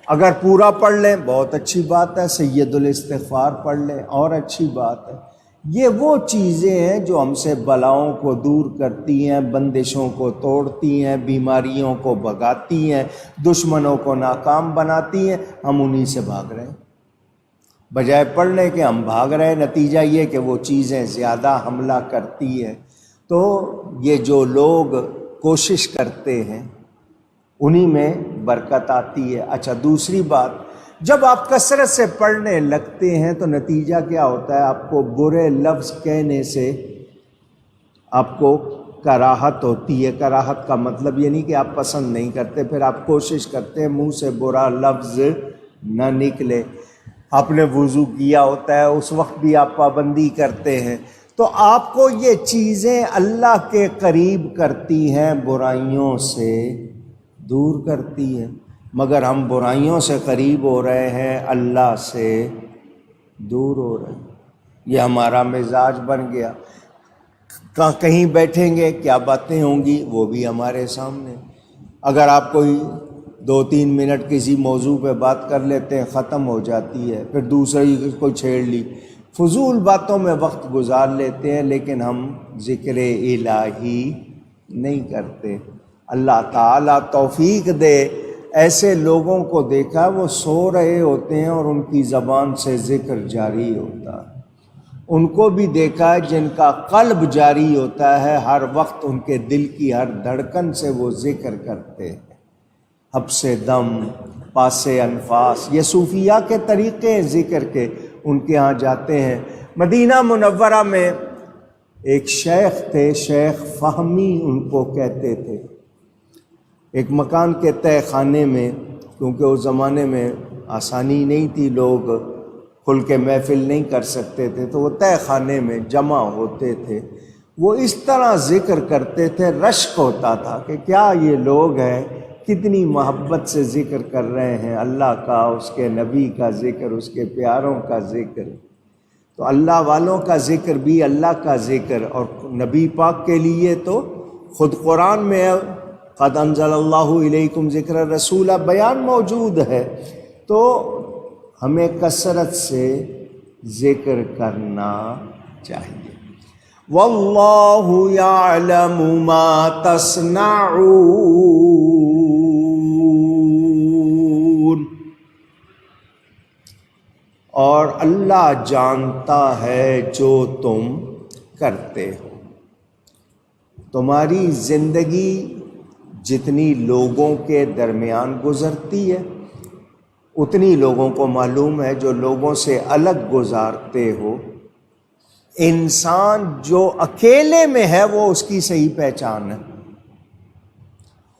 اگر پورا پڑھ لیں بہت اچھی بات ہے، سید الاستغفار پڑھ لیں اور اچھی بات ہے۔ یہ وہ چیزیں ہیں جو ہم سے بلاؤں کو دور کرتی ہیں، بندشوں کو توڑتی ہیں، بیماریوں کو بھگاتی ہیں، دشمنوں کو ناکام بناتی ہیں، ہم انہی سے بھاگ رہے ہیں۔ بجائے پڑھنے کے ہم بھاگ رہے ہیں، نتیجہ یہ کہ وہ چیزیں زیادہ حملہ کرتی ہیں۔ تو یہ جو لوگ کوشش کرتے ہیں انہی میں برکت آتی ہے۔ اچھا دوسری بات، جب آپ کثرت سے پڑھنے لگتے ہیں تو نتیجہ کیا ہوتا ہے؟ آپ کو برے لفظ کہنے سے آپ کو کراہت ہوتی ہے۔ کراہت کا مطلب یہ نہیں کہ آپ پسند نہیں کرتے، پھر آپ کوشش کرتے ہیں منہ سے برا لفظ نہ نکلے۔ آپ نے وضو کیا ہوتا ہے، اس وقت بھی آپ پابندی کرتے ہیں، تو آپ کو یہ چیزیں اللہ کے قریب کرتی ہیں، برائیوں سے دور کرتی ہیں۔ مگر ہم برائیوں سے قریب ہو رہے ہیں، اللہ سے دور ہو رہے ہیں۔ یہ ہمارا مزاج بن گیا، کہیں بیٹھیں گے کیا باتیں ہوں گی وہ بھی ہمارے سامنے۔ اگر آپ کوئی 2-3 منٹ کسی موضوع پہ بات کر لیتے ہیں ختم ہو جاتی ہے، پھر دوسری کو چھیڑ لی، فضول باتوں میں وقت گزار لیتے ہیں، لیکن ہم ذکر الہی نہیں کرتے۔ اللہ تعالیٰ توفیق دے۔ ایسے لوگوں کو دیکھا وہ سو رہے ہوتے ہیں اور ان کی زبان سے ذکر جاری ہوتا ہے۔ ان کو بھی دیکھا ہے جن کا قلب جاری ہوتا ہے، ہر وقت ان کے دل کی ہر دھڑکن سے وہ ذکر کرتے ہیں۔ حبس دم، پاس انفاس، یہ صوفیاء کے طریقے ہیں ذکر کے، ان کے ہاں جاتے ہیں۔ مدینہ منورہ میں ایک شیخ تھے، شیخ فہمی ان کو کہتے تھے۔ ایک مکان کے تہہ خانے میں، کیونکہ اس زمانے میں آسانی نہیں تھی، لوگ کھل کے محفل نہیں کر سکتے تھے، تو وہ تہہ خانے میں جمع ہوتے تھے۔ وہ اس طرح ذکر کرتے تھے، رشک ہوتا تھا کہ کیا یہ لوگ ہیں، کتنی محبت سے ذکر کر رہے ہیں، اللہ کا، اس کے نبی کا ذکر، اس کے پیاروں کا ذکر۔ تو اللہ والوں کا ذکر بھی اللہ کا ذکر، اور نبی پاک کے لیے تو خود قرآن میں قد انزل اللہ الیکم ذکر رسولہ بیان موجود ہے۔ تو ہمیں کثرت سے ذکر کرنا چاہیے۔ واللہ یعلم ما تصنعون، اور اللہ جانتا ہے جو تم کرتے ہو۔ تمہاری زندگی جتنی لوگوں کے درمیان گزرتی ہے، اتنی لوگوں کو معلوم ہے، جو لوگوں سے الگ گزارتے ہو۔ انسان جو اکیلے میں ہے وہ اس کی صحیح پہچان ہے۔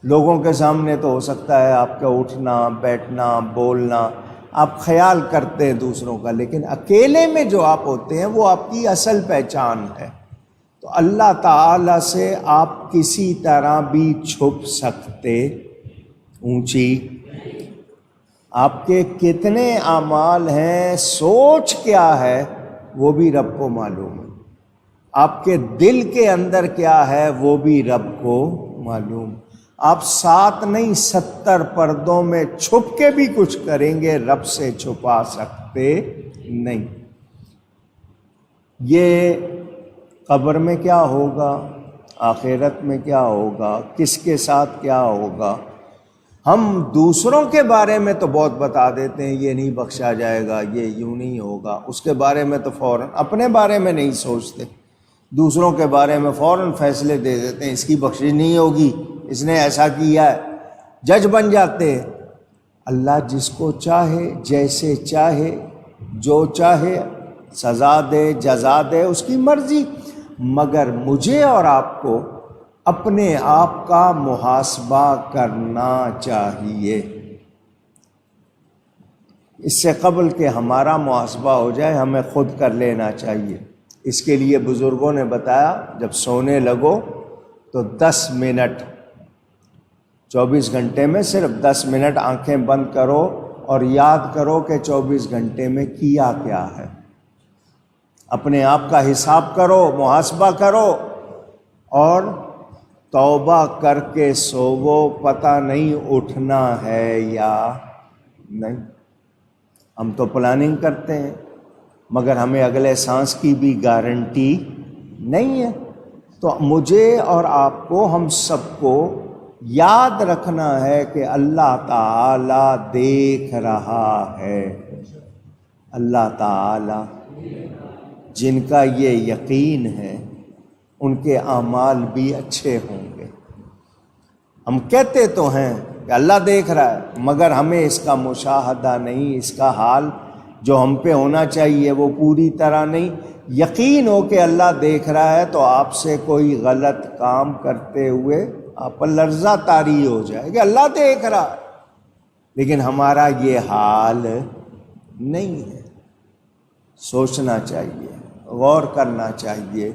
لوگوں کے سامنے تو ہو سکتا ہے آپ کا اٹھنا بیٹھنا بولنا آپ خیال کرتے ہیں دوسروں کا، لیکن اکیلے میں جو آپ ہوتے ہیں وہ آپ کی اصل پہچان ہے۔ تو اللہ تعالیٰ سے آپ کسی طرح بھی چھپ سکتے اونچی، آپ کے کتنے اعمال ہیں، سوچ کیا ہے، وہ بھی رب کو معلوم ہے۔ آپ کے دل کے اندر کیا ہے وہ بھی رب کو معلوم۔ آپ 7 نہیں 70 پردوں میں چھپ کے بھی کچھ کریں گے، رب سے چھپا سکتے نہیں۔ یہ قبر میں کیا ہوگا، آخرت میں کیا ہوگا، کس کے ساتھ کیا ہوگا۔ ہم دوسروں کے بارے میں تو بہت بتا دیتے ہیں، یہ نہیں بخشا جائے گا، یہ یوں نہیں ہوگا، اس کے بارے میں تو فوراً، اپنے بارے میں نہیں سوچتے، دوسروں کے بارے میں فوراً فیصلے دے دیتے ہیں، اس کی بخشش نہیں ہوگی، اس نے ایسا کیا ہے، جج بن جاتے ہیں۔ اللہ جس کو چاہے، جیسے چاہے، جو چاہے سزا دے، جزا دے، اس کی مرضی، مگر مجھے اور آپ کو اپنے آپ کا محاسبہ کرنا چاہیے۔ اس سے قبل کہ ہمارا محاسبہ ہو جائے ہمیں خود کر لینا چاہیے۔ اس کے لیے بزرگوں نے بتایا جب سونے لگو تو 10 منٹ، 24 گھنٹے میں صرف 10 منٹ آنکھیں بند کرو اور یاد کرو کہ 24 گھنٹے میں کیا کیا ہے، اپنے آپ کا حساب کرو، محاسبہ کرو، اور توبہ کر کے سوو، پتہ نہیں اٹھنا ہے یا نہیں۔ ہم تو پلاننگ کرتے ہیں مگر ہمیں اگلے سانس کی بھی گارنٹی نہیں ہے۔ تو مجھے اور آپ کو، ہم سب کو یاد رکھنا ہے کہ اللہ تعالی دیکھ رہا ہے۔ اللہ تعالی جن کا یہ یقین ہے ان کے اعمال بھی اچھے ہوں گے۔ ہم کہتے تو ہیں کہ اللہ دیکھ رہا ہے مگر ہمیں اس کا مشاہدہ نہیں، اس کا حال جو ہم پہ ہونا چاہیے وہ پوری طرح نہیں۔ یقین ہو کہ اللہ دیکھ رہا ہے تو آپ سے کوئی غلط کام کرتے ہوئے آپ پر لرزہ طاری ہو جائے کہ اللہ دیکھ رہا ہے، لیکن ہمارا یہ حال نہیں ہے۔ سوچنا چاہیے، غور کرنا چاہیے۔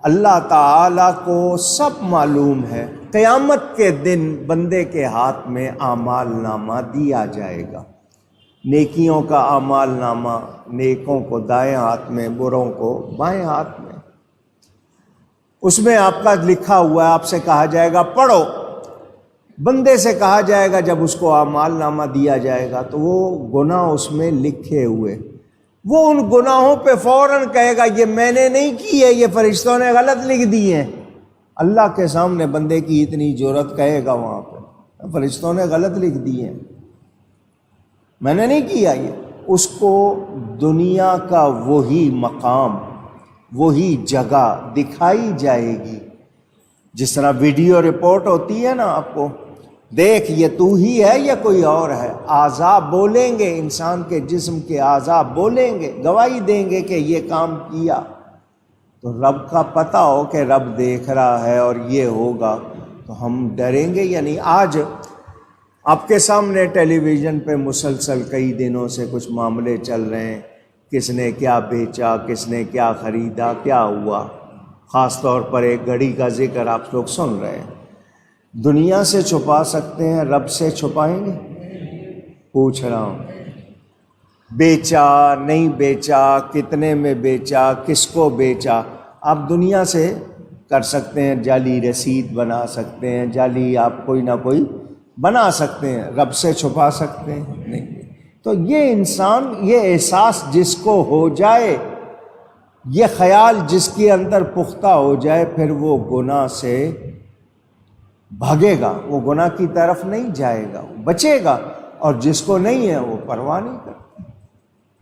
اللہ تعالیٰ کو سب معلوم ہے۔ قیامت کے دن بندے کے ہاتھ میں اعمال نامہ دیا جائے گا، نیکیوں کا اعمال نامہ نیکوں کو دائیں ہاتھ میں، بروں کو بائیں ہاتھ میں۔ اس میں آپ کا لکھا ہوا ہے، آپ سے کہا جائے گا پڑھو، بندے سے کہا جائے گا جب اس کو اعمال نامہ دیا جائے گا تو وہ گناہ اس میں لکھے ہوئے، وہ ان گناہوں پہ فوراً کہے گا یہ میں نے نہیں کی ہے، یہ فرشتوں نے غلط لکھ دی ہیں۔ اللہ کے سامنے بندے کی اتنی جرأت کہے گا وہاں پہ فرشتوں نے غلط لکھ دی ہیں، میں نے نہیں کیا یہ۔ اس کو دنیا کا وہی مقام، وہی جگہ دکھائی جائے گی، جس طرح ویڈیو رپورٹ ہوتی ہے نا، آپ کو دیکھ یہ تو ہی ہے یا کوئی اور ہے، اعضاء بولیں گے، انسان کے جسم کے اعضاء بولیں گے، گواہی دیں گے کہ یہ کام کیا۔ تو رب کا پتہ ہو کہ رب دیکھ رہا ہے اور یہ ہوگا تو ہم ڈریں گے یا نہیں؟ آج آپ کے سامنے ٹیلی ویژن پہ مسلسل کئی دنوں سے کچھ معاملے چل رہے ہیں، کس نے کیا بیچا، کس نے کیا خریدا، کیا ہوا۔ خاص طور پر ایک گھڑی کا ذکر آپ لوگ سن رہے ہیں۔ دنیا سے چھپا سکتے ہیں، رب سے چھپائیں گے؟ پوچھ رہا ہوں، بیچا نہیں بیچا، کتنے میں بیچا، کس کو بیچا، آپ دنیا سے کر سکتے ہیں، جعلی رسید بنا سکتے ہیں، جعلی آپ کوئی نہ کوئی بنا سکتے ہیں، رب سے چھپا سکتے ہیں نہیں۔ تو یہ انسان، یہ احساس جس کو ہو جائے، یہ خیال جس کے اندر پختہ ہو جائے، پھر وہ گناہ سے بھاگے گا، وہ گناہ کی طرف نہیں جائے گا، وہ بچے گا۔ اور جس کو نہیں ہے وہ پرواہ نہیں کرتے،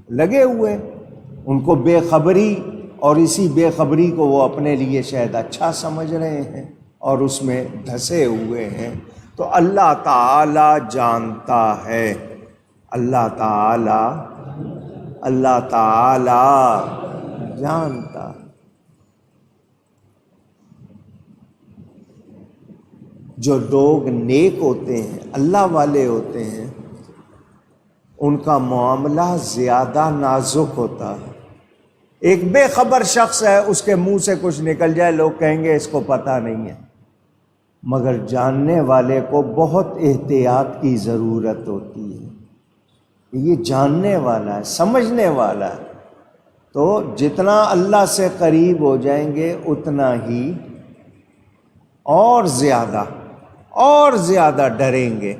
لگے ہوئے، ان کو بے خبری، اور اسی بے خبری کو وہ اپنے لیے شاید اچھا سمجھ رہے ہیں اور اس میں دھسے ہوئے ہیں۔ تو اللہ تعالی جانتا ہے، اللہ تعالی جانتا ہے۔ جو لوگ نیک ہوتے ہیں، اللہ والے ہوتے ہیں، ان کا معاملہ زیادہ نازک ہوتا ہے۔ ایک بے خبر شخص ہے، اس کے منہ سے کچھ نکل جائے، لوگ کہیں گے اس کو پتہ نہیں ہے، مگر جاننے والے کو بہت احتیاط کی ضرورت ہوتی ہے۔ یہ جاننے والا ہے، سمجھنے والا ہے، تو جتنا اللہ سے قریب ہو جائیں گے اتنا ہی اور زیادہ ڈریں گے۔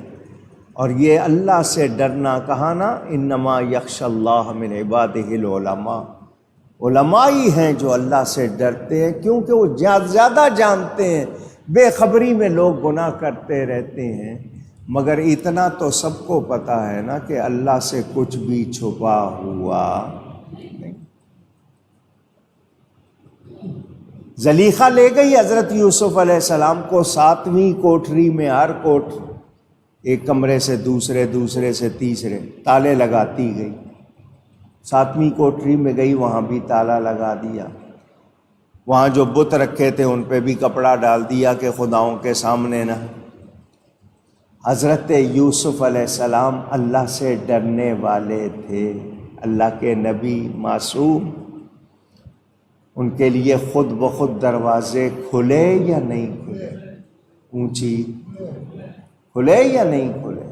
اور یہ اللہ سے ڈرنا کہا نا، انما یخشی اللہ من عبادہ العلماء، علماء ہی ہیں جو اللہ سے ڈرتے ہیں، کیونکہ وہ زیادہ جانتے ہیں۔ بے خبری میں لوگ گناہ کرتے رہتے ہیں، مگر اتنا تو سب کو پتہ ہے نا کہ اللہ سے کچھ بھی چھپا ہوا نہیں۔ زلیخا لے گئی حضرت یوسف علیہ السلام کو 7ویں کوٹری میں، ہر ایک کمرے سے دوسرے، دوسرے سے تیسرے تالے لگاتی گئی۔ 7ویں کوٹری میں گئی، وہاں بھی تالا لگا دیا۔ وہاں جو بت رکھے تھے ان پہ بھی کپڑا ڈال دیا کہ خداؤں کے سامنے نہ۔ حضرت یوسف علیہ السلام اللہ سے ڈرنے والے تھے، اللہ کے نبی معصوم، ان کے لیے خود بخود دروازے کھلے یا نہیں کھلے؟ اونچی کھلے یا نہیں کھلے؟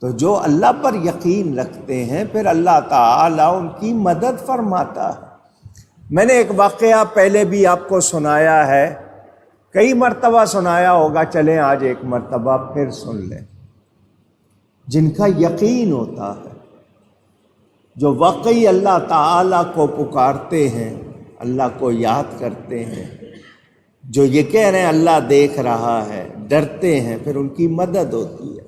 تو جو اللہ پر یقین رکھتے ہیں پھر اللہ تعالیٰ ان کی مدد فرماتا ہے۔ میں نے ایک واقعہ پہلے بھی آپ کو سنایا ہے، کئی مرتبہ سنایا ہوگا، چلیں آج ایک مرتبہ پھر سن لیں۔ جن کا یقین ہوتا ہے، جو واقعی اللہ تعالیٰ کو پکارتے ہیں، اللہ کو یاد کرتے ہیں، جو یہ کہہ رہے ہیں اللہ دیکھ رہا ہے، ڈرتے ہیں، پھر ان کی مدد ہوتی ہے۔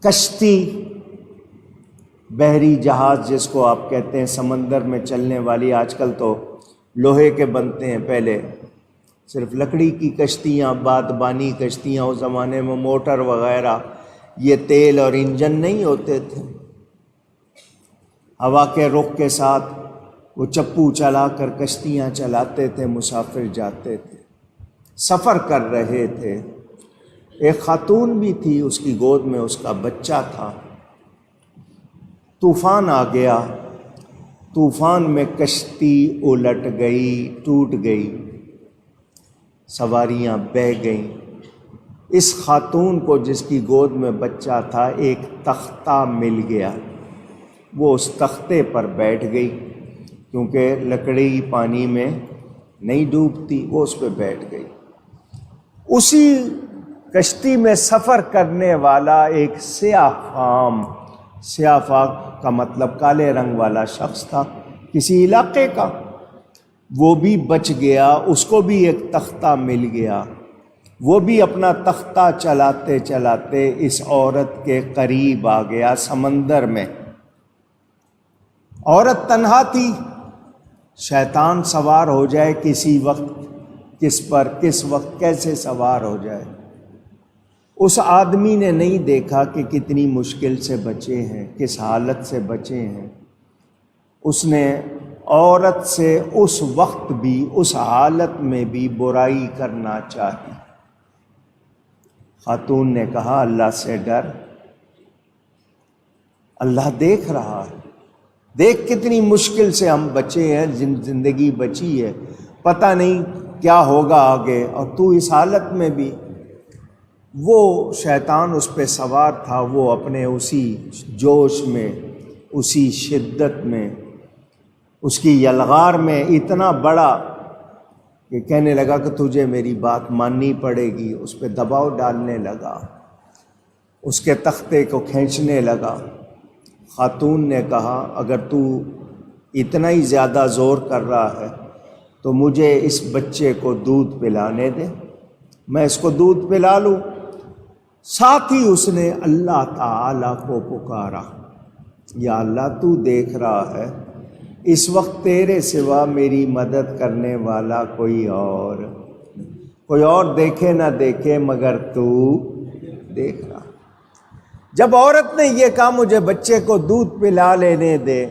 کشتی، بحری جہاز جس کو آپ کہتے ہیں، سمندر میں چلنے والی، آج کل تو لوہے کے بنتے ہیں، پہلے صرف لکڑی کی کشتیاں، بادبانی کشتیاں، اس زمانے میں موٹر وغیرہ، یہ تیل اور انجن نہیں ہوتے تھے۔ ہوا کے رخ کے ساتھ وہ چپو چلا کر کشتیاں چلاتے تھے، مسافر جاتے تھے، سفر کر رہے تھے۔ ایک خاتون بھی تھی، اس کی گود میں اس کا بچہ تھا۔ طوفان آ گیا، طوفان میں کشتی الٹ گئی، ٹوٹ گئی، سواریاں بہہ گئیں۔ اس خاتون کو جس کی گود میں بچہ تھا ایک تختہ مل گیا، وہ اس تختے پر بیٹھ گئی، کیونکہ لکڑی پانی میں نہیں ڈوبتی، وہ اس پہ بیٹھ گئی۔ اسی کشتی میں سفر کرنے والا ایک سیاہ فام، سیاہ فام کا مطلب کالے رنگ والا شخص تھا کسی علاقے کا، وہ بھی بچ گیا، اس کو بھی ایک تختہ مل گیا۔ وہ بھی اپنا تختہ چلاتے چلاتے اس عورت کے قریب آ گیا سمندر میں۔ عورت تنہا تھی، شیطان سوار ہو جائے کسی وقت، کس پر، کس وقت، کیسے سوار ہو جائے۔ اس آدمی نے نہیں دیکھا کہ کتنی مشکل سے بچے ہیں، کس حالت سے بچے ہیں۔ اس نے عورت سے اس وقت بھی، اس حالت میں بھی برائی کرنا چاہی۔ خاتون نے کہا اللہ سے ڈر، اللہ دیکھ رہا ہے، دیکھ کتنی مشکل سے ہم بچے ہیں، زندگی بچی ہے، پتہ نہیں کیا ہوگا آگے، اور تو اس حالت میں بھی۔ وہ شیطان اس پہ سوار تھا، وہ اپنے اسی جوش میں، اسی شدت میں، اس کی یلغار میں اتنا بڑا کہ کہنے لگا کہ تجھے میری بات ماننی پڑے گی، اس پہ دباؤ ڈالنے لگا، اس کے تختے کو کھینچنے لگا۔ خاتون نے کہا اگر تو اتنا ہی زیادہ زور کر رہا ہے تو مجھے اس بچے کو دودھ پلانے دے، میں اس کو دودھ پلا لوں۔ ساتھ ہی اس نے اللہ تعالیٰ کو پکارا، یا اللہ تو دیکھ رہا ہے، اس وقت تیرے سوا میری مدد کرنے والا کوئی اور دیکھے نہ دیکھے مگر تو دیکھ رہا۔ جب عورت نے یہ کہا مجھے بچے کو دودھ پلا لینے دے،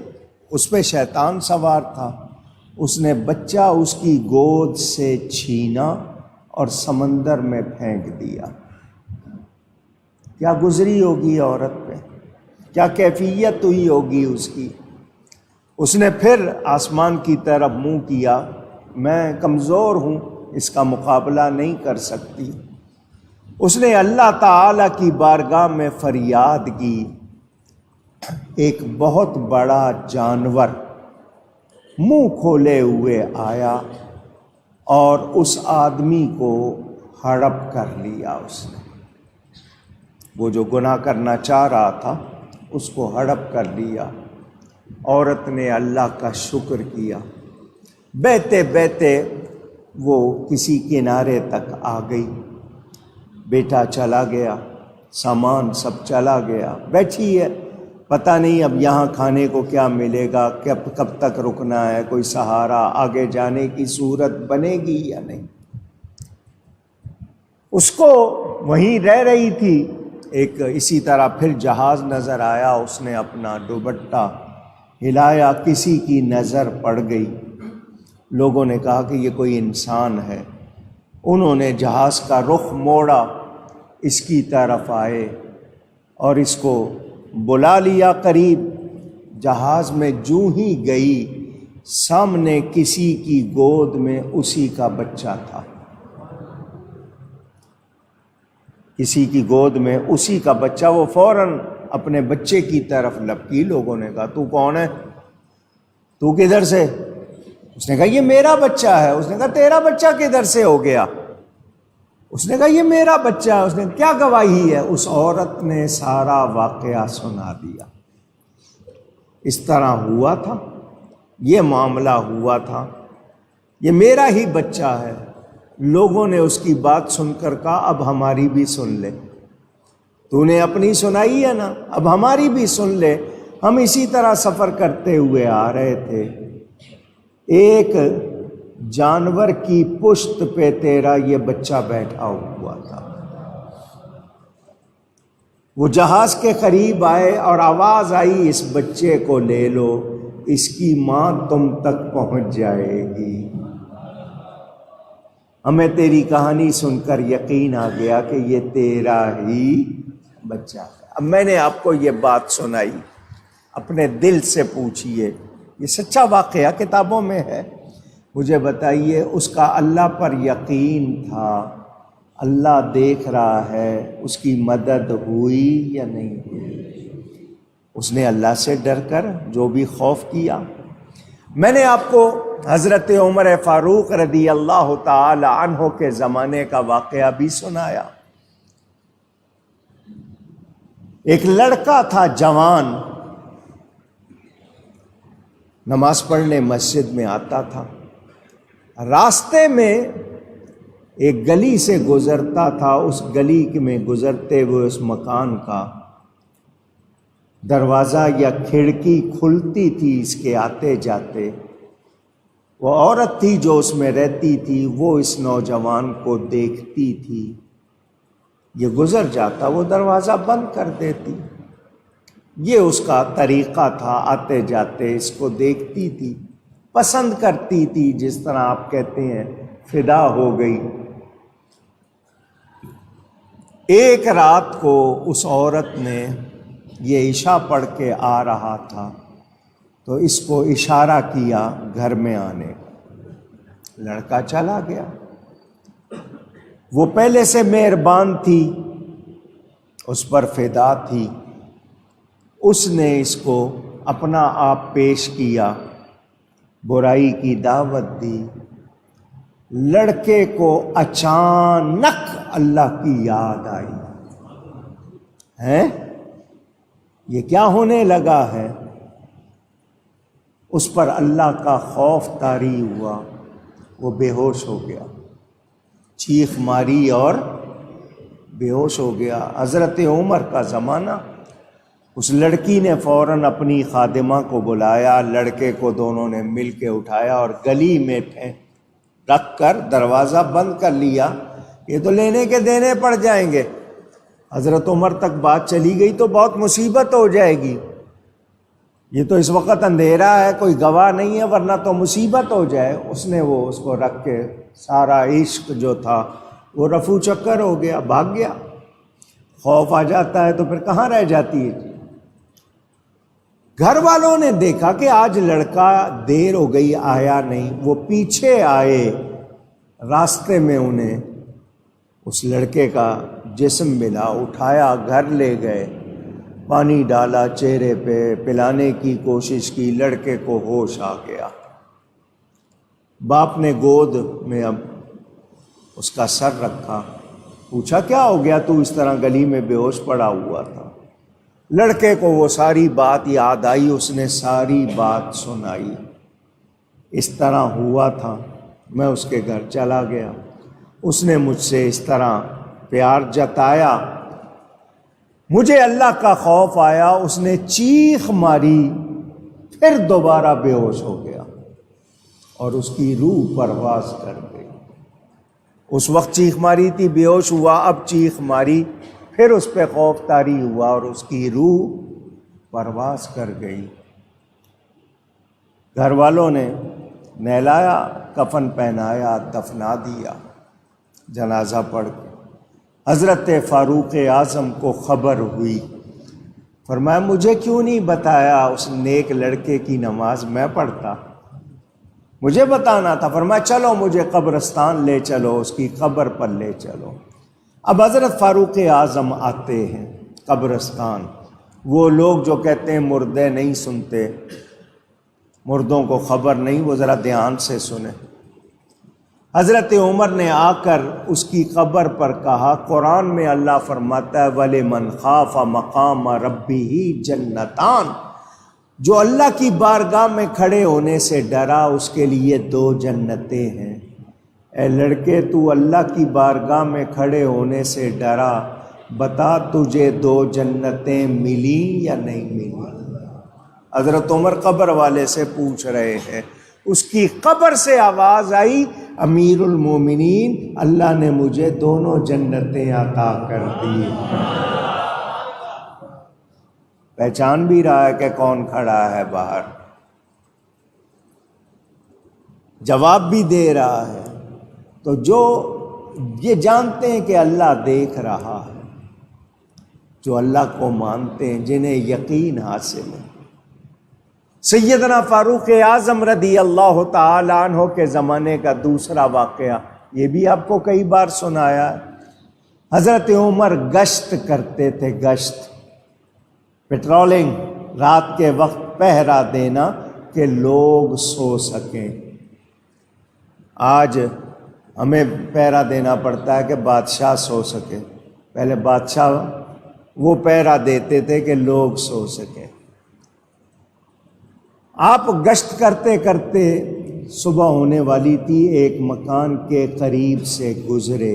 اس پہ شیطان سوار تھا، اس نے بچہ اس کی گود سے چھینا اور سمندر میں پھینک دیا۔ کیا گزری ہوگی عورت پہ، کیا کیفیت ہوئی ہوگی اس کی۔ اس نے پھر آسمان کی طرف منہ کیا، میں کمزور ہوں، اس کا مقابلہ نہیں کر سکتی۔ اس نے اللہ تعالیٰ کی بارگاہ میں فریاد کی۔ ایک بہت بڑا جانور منہ کھولے ہوئے آیا اور اس آدمی کو ہڑپ کر لیا۔ اس نے، وہ جو گناہ کرنا چاہ رہا تھا، اس کو ہڑپ کر لیا۔ عورت نے اللہ کا شکر کیا، بہتے بہتے وہ کسی کنارے تک آ گئی، بیٹا چلا گیا، سامان سب چلا گیا، بیٹھی ہے، پتہ نہیں اب یہاں کھانے کو کیا ملے گا، کب تک رکنا ہے، کوئی سہارا آگے جانے کی صورت بنے گی یا نہیں۔ اس کو وہیں رہ رہی تھی، ایک اسی طرح پھر جہاز نظر آیا، اس نے اپنا دوپٹہ ہلایا، کسی کی نظر پڑ گئی، لوگوں نے کہا کہ یہ کوئی انسان ہے، انہوں نے جہاز کا رخ موڑا، اس کی طرف آئے اور اس کو بلا لیا قریب، جہاز میں جوں ہی گئی، سامنے کسی کی گود میں اسی کا بچہ تھا، کسی کی گود میں اسی کا بچہ، وہ فوراً اپنے بچے کی طرف لپکی، لوگوں نے کہا تو کون ہے، تو کدھر سے؟ اس نے کہا یہ میرا بچہ ہے۔ اس نے کہا تیرا بچہ کدھر سے ہو گیا؟ اس نے کہا یہ میرا بچہ ہے۔ اس نے کیا گواہی ہے؟ اس عورت نے سارا واقعہ سنا دیا، اس طرح ہوا تھا، یہ معاملہ ہوا تھا، یہ میرا ہی بچہ ہے۔ لوگوں نے اس کی بات سن کر کہا اب ہماری بھی سن لے، تو نے اپنی سنائی ہے نا، اب ہماری بھی سن لے۔ ہم اسی طرح سفر کرتے ہوئے آ رہے تھے، ایک جانور کی پشت پہ تیرا یہ بچہ بیٹھا ہوا تھا۔ وہ جہاز کے قریب آئے اور آواز آئی اس بچے کو لے لو، اس کی ماں تم تک پہنچ جائے گی۔ ہمیں تیری کہانی سن کر یقین آ گیا کہ یہ تیرا ہی بچہ ہے۔ اب میں نے آپ کو یہ بات سنائی، اپنے دل سے پوچھئے، یہ سچا واقعہ کتابوں میں ہے، مجھے بتائیے اس کا اللہ پر یقین تھا، اللہ دیکھ رہا ہے، اس کی مدد ہوئی یا نہیں ہوئی؟ اس نے اللہ سے ڈر کر جو بھی خوف کیا۔ میں نے آپ کو حضرت عمر فاروق رضی اللہ تعالی عنہ کے زمانے کا واقعہ بھی سنایا۔ ایک لڑکا تھا جوان، نماز پڑھنے مسجد میں آتا تھا، راستے میں ایک گلی سے گزرتا تھا، اس گلی میں گزرتے ہوئے اس مکان کا دروازہ یا کھڑکی کھلتی تھی اس کے آتے جاتے، وہ عورت تھی جو اس میں رہتی تھی، وہ اس نوجوان کو دیکھتی تھی، یہ گزر جاتا وہ دروازہ بند کر دیتی، یہ اس کا طریقہ تھا، آتے جاتے اس کو دیکھتی تھی، پسند کرتی تھی، جس طرح آپ کہتے ہیں فدا ہو گئی۔ ایک رات کو اس عورت نے، یہ عشاء پڑھ کے آ رہا تھا تو اس کو اشارہ کیا گھر میں آنے کا، لڑکا چلا گیا۔ وہ پہلے سے مہربان تھی، اس پر فدا تھی، اس نے اس کو اپنا آپ پیش کیا، برائی کی دعوت دی۔ لڑکے کو اچانک اللہ کی یاد آئی، یہ کیا ہونے لگا ہے؟ اس پر اللہ کا خوف طاری ہوا، وہ بے ہوش ہو گیا، چیخ ماری اور بے ہوش ہو گیا۔ حضرت عمر کا زمانہ، اس لڑکی نے فوراً اپنی خادمہ کو بلایا، لڑکے کو دونوں نے مل کے اٹھایا اور گلی میں رکھ کر دروازہ بند کر لیا، یہ تو لینے کے دینے پڑ جائیں گے، حضرت عمر تک بات چلی گئی تو بہت مصیبت ہو جائے گی، یہ تو اس وقت اندھیرا ہے، کوئی گواہ نہیں ہے، ورنہ تو مصیبت ہو جائے۔ اس نے وہ اس کو رکھ کے سارا عشق جو تھا وہ رفو چکر ہو گیا، بھاگ گیا۔ خوف آ جاتا ہے تو پھر کہاں رہ جاتی ہے؟ گھر والوں نے دیکھا کہ آج لڑکا دیر ہو گئی آیا نہیں، وہ پیچھے آئے، راستے میں انہیں اس لڑکے کا جسم ملا، اٹھایا گھر لے گئے، پانی ڈالا چہرے پہ، پلانے کی کوشش کی، لڑکے کو ہوش آ گیا۔ باپ نے گود میں اب اس کا سر رکھا، پوچھا کیا ہو گیا تو اس طرح گلی میں بے ہوش پڑا ہوا تھا؟ لڑکے کو وہ ساری بات یاد آئی، اس نے ساری بات سنائی، اس طرح ہوا تھا، میں اس کے گھر چلا گیا، اس نے مجھ سے اس طرح پیار جتایا، مجھے اللہ کا خوف آیا، اس نے چیخ ماری، پھر دوبارہ بے ہوش ہو گیا اور اس کی روح پرواز کر گئی۔ اس وقت چیخ ماری تھی، بے ہوش ہوا، اب چیخ ماری، پھر اس پہ خوف طاری ہوا اور اس کی روح پرواز کر گئی۔ گھر والوں نے نہلایا، کفن پہنایا، دفنا دیا، جنازہ پڑھ کے۔ حضرت فاروق اعظم کو خبر ہوئی، فرمایا مجھے کیوں نہیں بتایا اس نیک لڑکے کی نماز میں پڑھتا، مجھے بتانا تھا۔ فرمایا چلو مجھے قبرستان لے چلو، اس کی قبر پر لے چلو۔ اب حضرت فاروق اعظم آتے ہیں قبرستان، وہ لوگ جو کہتے ہیں مردے نہیں سنتے، مردوں کو خبر نہیں، وہ ذرا دھیان سے سنیں۔ حضرت عمر نے آ کر اس کی قبر پر کہا، قرآن میں اللہ فرماتا ہے وَلِمَنْ خَافَ مَقَامَ رَبِّهِ جَنَّتَانِ، جو اللہ کی بارگاہ میں کھڑے ہونے سے ڈرا اس کے لیے 2 جنتیں ہیں۔ اے لڑکے تو اللہ کی بارگاہ میں کھڑے ہونے سے ڈرا، بتا تجھے 2 جنتیں ملیں یا نہیں ملیں؟ حضرت عمر قبر والے سے پوچھ رہے ہیں، اس کی قبر سے آواز آئی، امیر المومنین اللہ نے مجھے 2 جنتیں عطا کر دی۔ پہچان بھی رہا ہے کہ کون کھڑا ہے باہر، جواب بھی دے رہا ہے۔ تو جو یہ جانتے ہیں کہ اللہ دیکھ رہا ہے، جو اللہ کو مانتے ہیں، جنہیں یقین حاصل ہے۔ سیدنا فاروق اعظم رضی اللہ تعالی عنہ کے زمانے کا دوسرا واقعہ، یہ بھی آپ کو کئی بار سنایا ہے۔ حضرت عمر گشت کرتے تھے، گشت، پیٹرولنگ، رات کے وقت پہرا دینا کہ لوگ سو سکیں۔ آج ہمیں پہرا دینا پڑتا ہے کہ بادشاہ سو سکے، پہلے بادشاہ وہ پہرا دیتے تھے کہ لوگ سو سکیں۔ آپ گشت کرتے کرتے صبح ہونے والی تھی، ایک مکان کے قریب سے گزرے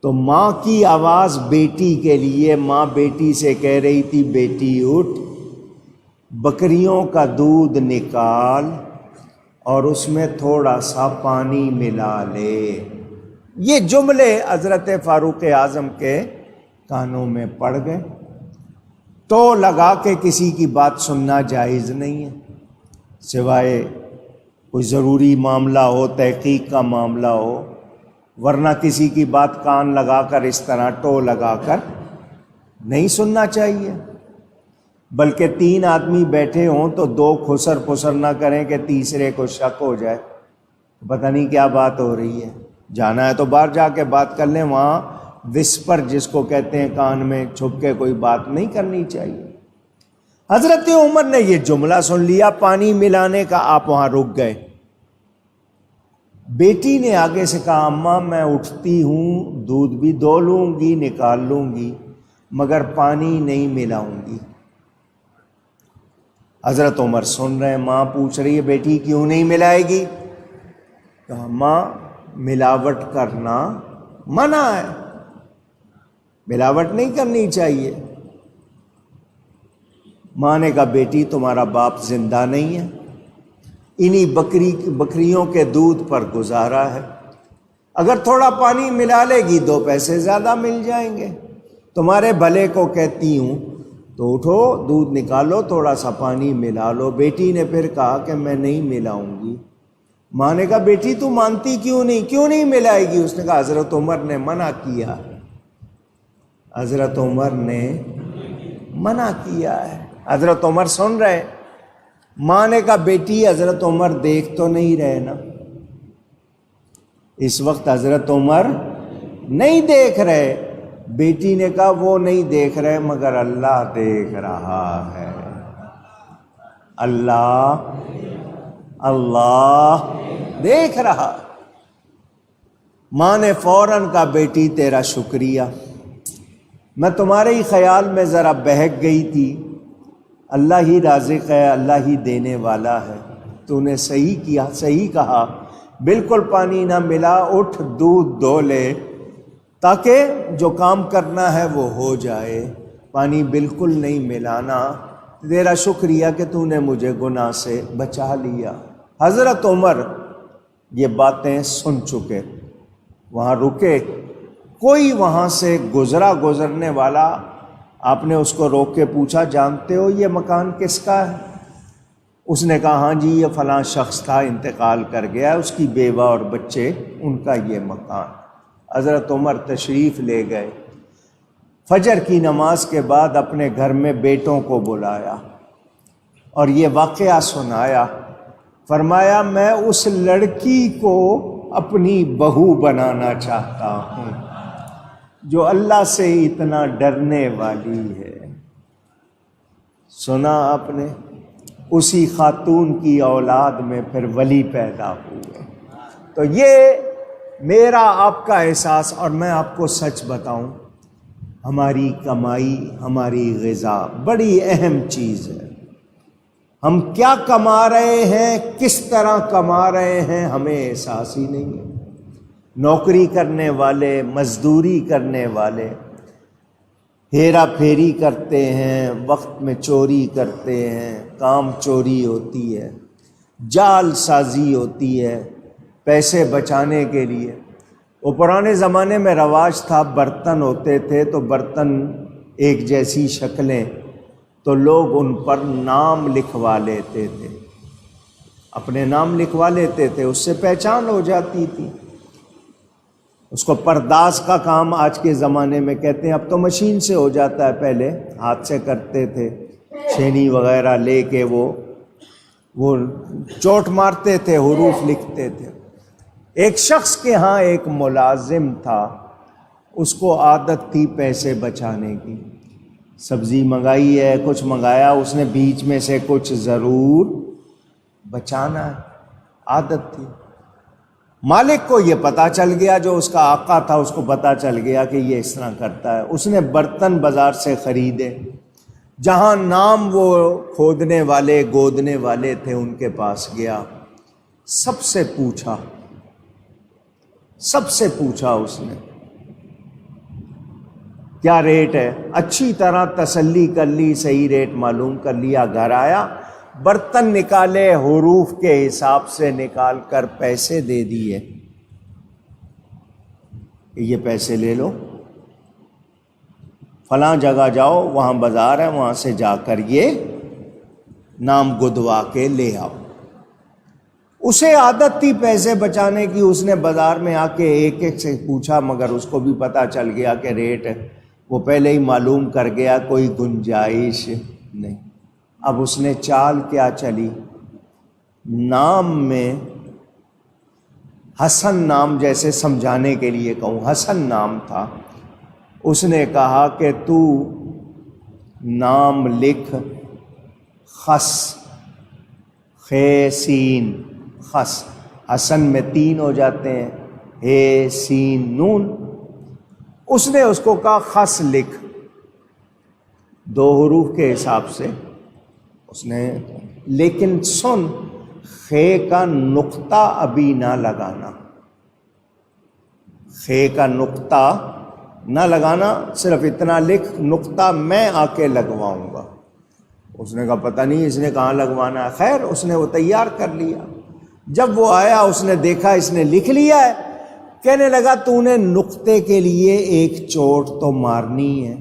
تو ماں کی آواز بیٹی کے لیے، ماں بیٹی سے کہہ رہی تھی بیٹی اٹھ، بکریوں کا دودھ نکال اور اس میں تھوڑا سا پانی ملا لے۔ یہ جملے حضرت فاروق اعظم کے کانوں میں پڑ گئے۔ تو لگا کہ کسی کی بات سننا جائز نہیں ہے، سوائے کوئی ضروری معاملہ ہو، تحقیق کا معاملہ ہو، ورنہ کسی کی بات کان لگا کر اس طرح ٹو لگا کر نہیں سننا چاہیے۔ بلکہ 3 آدمی بیٹھے ہوں تو 2 خسر پسر نہ کریں کہ تیسرے کو شک ہو جائے، پتہ نہیں کیا بات ہو رہی ہے۔ جانا ہے تو باہر جا کے بات کر لیں، وہاں وسپر جس کو کہتے ہیں، کان میں چھپ کے کوئی بات نہیں کرنی چاہیے۔ حضرت عمر نے یہ جملہ سن لیا، پانی ملانے کا، آپ وہاں رک گئے۔ بیٹی نے آگے سے کہا اماں میں اٹھتی ہوں، دودھ بھی دو لوں گی، نکال لوں گی، مگر پانی نہیں ملاؤں گی۔ حضرت عمر سن رہے ہیں، ماں پوچھ رہی ہے بیٹی کیوں نہیں ملائے گی؟ کہا ماں ملاوٹ کرنا منع ہے، ملاوٹ نہیں کرنی چاہیے۔ ماں نے کہا بیٹی تمہارا باپ زندہ نہیں ہے، انہی بکریوں کے دودھ پر گزارا ہے، اگر تھوڑا پانی ملا لے گی 2 پیسے زیادہ مل جائیں گے، تمہارے بھلے کو کہتی ہوں، تو اٹھو دودھ نکالو، تھوڑا سا پانی ملا لو۔ بیٹی نے پھر کہا کہ میں نہیں ملاؤں گی۔ ماں نے کہا بیٹی تو مانتی کیوں نہیں ملائے گی؟ اس نے کہا حضرت عمر نے منع کیا، حضرت عمر نے منع کیا ہے۔ حضرت عمر سن رہے، ماں نے کہا بیٹی حضرت عمر دیکھ تو نہیں رہے نا؟ اس وقت حضرت عمر نہیں دیکھ رہے۔ بیٹی نے کہا وہ نہیں دیکھ رہے مگر اللہ دیکھ رہا ہے، اللہ دیکھ رہا۔ ماں نے فوراً کہا بیٹی تیرا شکریہ، میں تمہارے ہی خیال میں ذرا بہک گئی تھی، اللہ ہی رازق ہے، اللہ ہی دینے والا ہے، تو نے صحیح کیا، صحیح کہا، بالکل پانی نہ ملا، اٹھ دودھ دو لے تاکہ جو کام کرنا ہے وہ ہو جائے، پانی بالکل نہیں ملانا، تیرا شکریہ کہ تو نے مجھے گناہ سے بچا لیا۔ حضرت عمر یہ باتیں سن چکے، وہاں رکے، کوئی وہاں سے گزرنے والا، آپ نے اس کو روک کے پوچھا جانتے ہو یہ مکان کس کا ہے؟ اس نے کہا ہاں جی یہ فلاں شخص تھا، انتقال کر گیا، اس کی بیوہ اور بچے، ان کا یہ مکان۔ حضرت عمر تشریف لے گئے، فجر کی نماز کے بعد اپنے گھر میں بیٹوں کو بلایا اور یہ واقعہ سنایا، فرمایا میں اس لڑکی کو اپنی بہو بنانا چاہتا ہوں جو اللہ سے اتنا ڈرنے والی ہے۔ سنا آپ نے؟ اسی خاتون کی اولاد میں پھر ولی پیدا ہوئے۔ تو یہ میرا آپ کا احساس، اور میں آپ کو سچ بتاؤں، ہماری کمائی، ہماری غذا بڑی اہم چیز ہے۔ ہم کیا کما رہے ہیں، کس طرح کما رہے ہیں، ہمیں احساس ہی نہیں ہے۔ نوکری کرنے والے، مزدوری کرنے والے ہیرا پھیری کرتے ہیں، وقت میں چوری کرتے ہیں، کام چوری ہوتی ہے، جال سازی ہوتی ہے پیسے بچانے کے لیے۔ وہ پرانے زمانے میں رواج تھا، برتن ہوتے تھے تو برتن ایک جیسی شکلیں، تو لوگ ان پر نام لکھوا لیتے تھے، اپنے نام لکھوا لیتے تھے، اس سے پہچان ہو جاتی تھی۔ اس کو پرداز کا کام آج کے زمانے میں کہتے ہیں، اب تو مشین سے ہو جاتا ہے، پہلے ہاتھ سے کرتے تھے، چھینی وغیرہ لے کے وہ چوٹ مارتے تھے، حروف لکھتے تھے۔ ایک شخص کے ہاں ایک ملازم تھا، اس کو عادت تھی پیسے بچانے کی، سبزی منگائی ہے، کچھ منگایا، اس نے بیچ میں سے کچھ ضرور بچانا ہے، عادت تھی۔ مالک کو یہ پتہ چل گیا، جو اس کا آقا تھا اس کو پتہ چل گیا کہ یہ اس طرح کرتا ہے۔ اس نے برتن بازار سے خریدے، جہاں نام وہ کھودنے والے، گودنے والے تھے، ان کے پاس گیا، سب سے پوچھا اس نے کیا ریٹ ہے، اچھی طرح تسلی کر لی، صحیح ریٹ معلوم کر لیا، گھر آیا، برتن نکالے، حروف کے حساب سے نکال کر پیسے دے دیے، یہ پیسے لے لو، فلاں جگہ جاؤ، وہاں بازار ہے، وہاں سے جا کر یہ نام گدوا کے لے آؤ۔ اسے عادت تھی پیسے بچانے کی، اس نے بازار میں آ کے ایک ایک سے پوچھا، مگر اس کو بھی پتہ چل گیا کہ ریٹ وہ پہلے ہی معلوم کر گیا، کوئی گنجائش نہیں۔ اب اس نے چال کیا چلی، نام میں حسن نام، جیسے سمجھانے کے لیے کہوں، حسن نام تھا، اس نے کہا کہ تو نام لکھ خس، خے سین خس، حسن میں 3 ہو جاتے ہیں، ہے سین نون، اس نے اس کو کہا خس لکھ، 2 حروف کے حساب سے اس نے، لیکن سن، خے کا نقطہ ابھی نہ لگانا، خے کا نقطہ نہ لگانا، صرف اتنا لکھ، نقطہ میں آ کے لگواؤں گا۔ اس نے کہا پتہ نہیں اس نے کہاں لگوانا ہے، خیر اس نے وہ تیار کر لیا۔ جب وہ آیا اس نے دیکھا اس نے لکھ لیا ہے، کہنے لگا تو نے نقطے کے لیے ایک چوٹ تو مارنی ہے،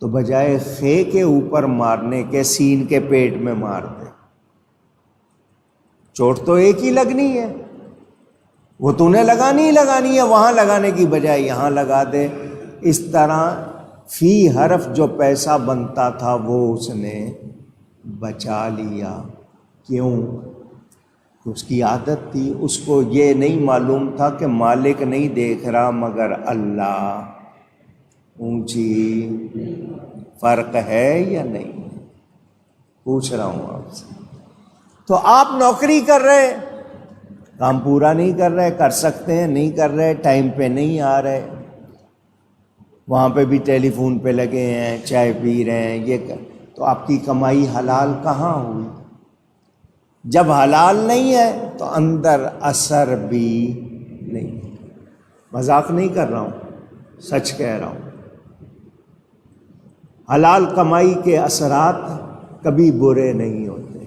تو بجائے خے کے اوپر مارنے کے سین کے پیٹ میں مار دے، چوٹ تو ایک ہی لگنی ہے، وہ تو نے لگانی ہی لگانی ہے، وہاں لگانے کی بجائے یہاں لگا دے۔ اس طرح فی حرف جو پیسہ بنتا تھا وہ اس نے بچا لیا۔ کیوں؟ اس کی عادت تھی، اس کو یہ نہیں معلوم تھا کہ مالک نہیں دیکھ رہا مگر اللہ۔ اونچی فرق ہے یا نہیں؟ پوچھ رہا ہوں آپ سے۔ تو آپ نوکری کر رہے، کام پورا نہیں کر رہے، کر سکتے ہیں نہیں کر رہے، ٹائم پہ نہیں آ رہے، وہاں پہ بھی ٹیلی فون پہ لگے ہیں، چائے پی رہے ہیں، تو آپ کی کمائی حلال کہاں ہوئی؟ جب حلال نہیں ہے تو اندر اثر بھی نہیں۔ مذاق نہیں کر رہا ہوں، سچ کہہ رہا ہوں۔ حلال کمائی کے اثرات کبھی برے نہیں ہوتے،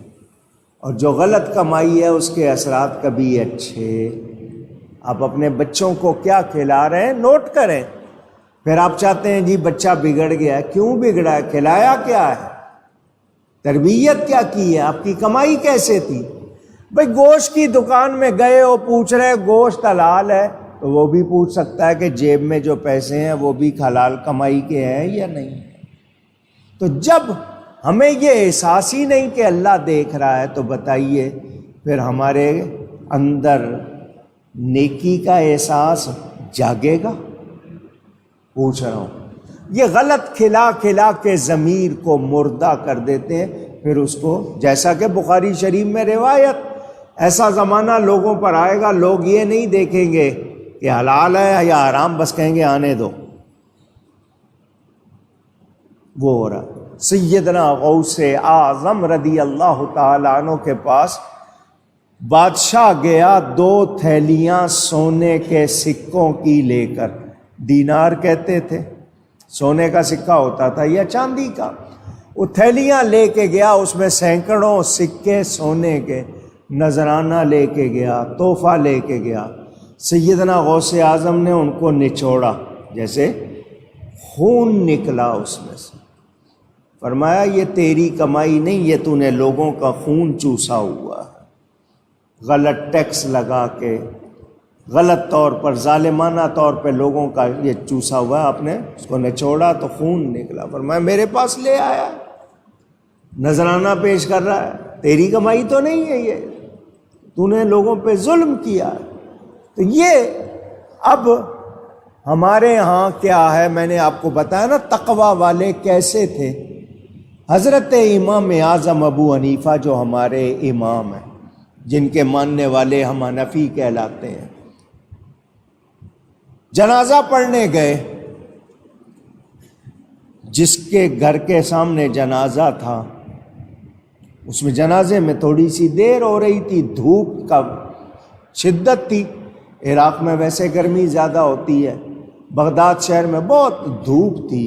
اور جو غلط کمائی ہے اس کے اثرات کبھی اچھے۔ آپ اپنے بچوں کو کیا کھلا رہے ہیں نوٹ کریں، پھر آپ چاہتے ہیں جی بچہ بگڑ گیا ہے، کیوں بگڑا ہے؟ کھلایا کیا ہے؟ تربیت کیا کی ہے؟ آپ کی کمائی کیسے تھی؟ بھئی گوشت کی دکان میں گئے ہو، پوچھ رہے گوشت حلال ہے، تو وہ بھی پوچھ سکتا ہے کہ جیب میں جو پیسے ہیں وہ بھی حلال کمائی کے ہیں یا نہیں۔ تو جب ہمیں یہ احساس ہی نہیں کہ اللہ دیکھ رہا ہے، تو بتائیے پھر ہمارے اندر نیکی کا احساس جاگے گا؟ پوچھ رہا ہوں۔ یہ غلط کھلا کھلا کے ضمیر کو مردہ کر دیتے ہیں، پھر اس کو، جیسا کہ بخاری شریف میں روایت، ایسا زمانہ لوگوں پر آئے گا، لوگ یہ نہیں دیکھیں گے کہ حلال ہے یا حرام، بس کہیں گے آنے دو۔ وہ ہو رہا۔ سیدنا غوث اعظم رضی اللہ تعالیٰ عنہ کے پاس بادشاہ گیا 2 تھیلیاں سونے کے سکوں کی لے کر، دینار کہتے تھے، سونے کا سکہ ہوتا تھا یا چاندی کا، وہ تھیلیاں لے کے گیا، اس میں سینکڑوں سکے سونے کے، نذرانہ لے کے گیا، تحفہ لے کے گیا۔ سیدنا غوث اعظم نے ان کو نچوڑا، جیسے خون نکلا اس میں سے، فرمایا یہ تیری کمائی نہیں، یہ تو نے لوگوں کا خون چوسا ہوا ہے، غلط ٹیکس لگا کے، غلط طور پر، ظالمانہ طور پہ لوگوں کا یہ چوسا ہوا ہے، آپ نے اس کو نچوڑا تو خون نکلا۔ فرمایا میرے پاس لے آیا، نذرانہ پیش کر رہا ہے، تیری کمائی تو نہیں ہے، یہ تو نے لوگوں پہ ظلم کیا۔ تو یہ اب ہمارے ہاں کیا ہے، میں نے آپ کو بتایا نا تقوی والے کیسے تھے۔ حضرت امام اعظم ابو حنیفہ جو ہمارے امام ہیں، جن کے ماننے والے ہم حنفی کہلاتے ہیں، جنازہ پڑھنے گئے، جس کے گھر کے سامنے جنازہ تھا، اس میں جنازے میں تھوڑی سی دیر ہو رہی تھی، دھوپ کا شدت تھی، عراق میں ویسے گرمی زیادہ ہوتی ہے، بغداد شہر میں بہت دھوپ تھی،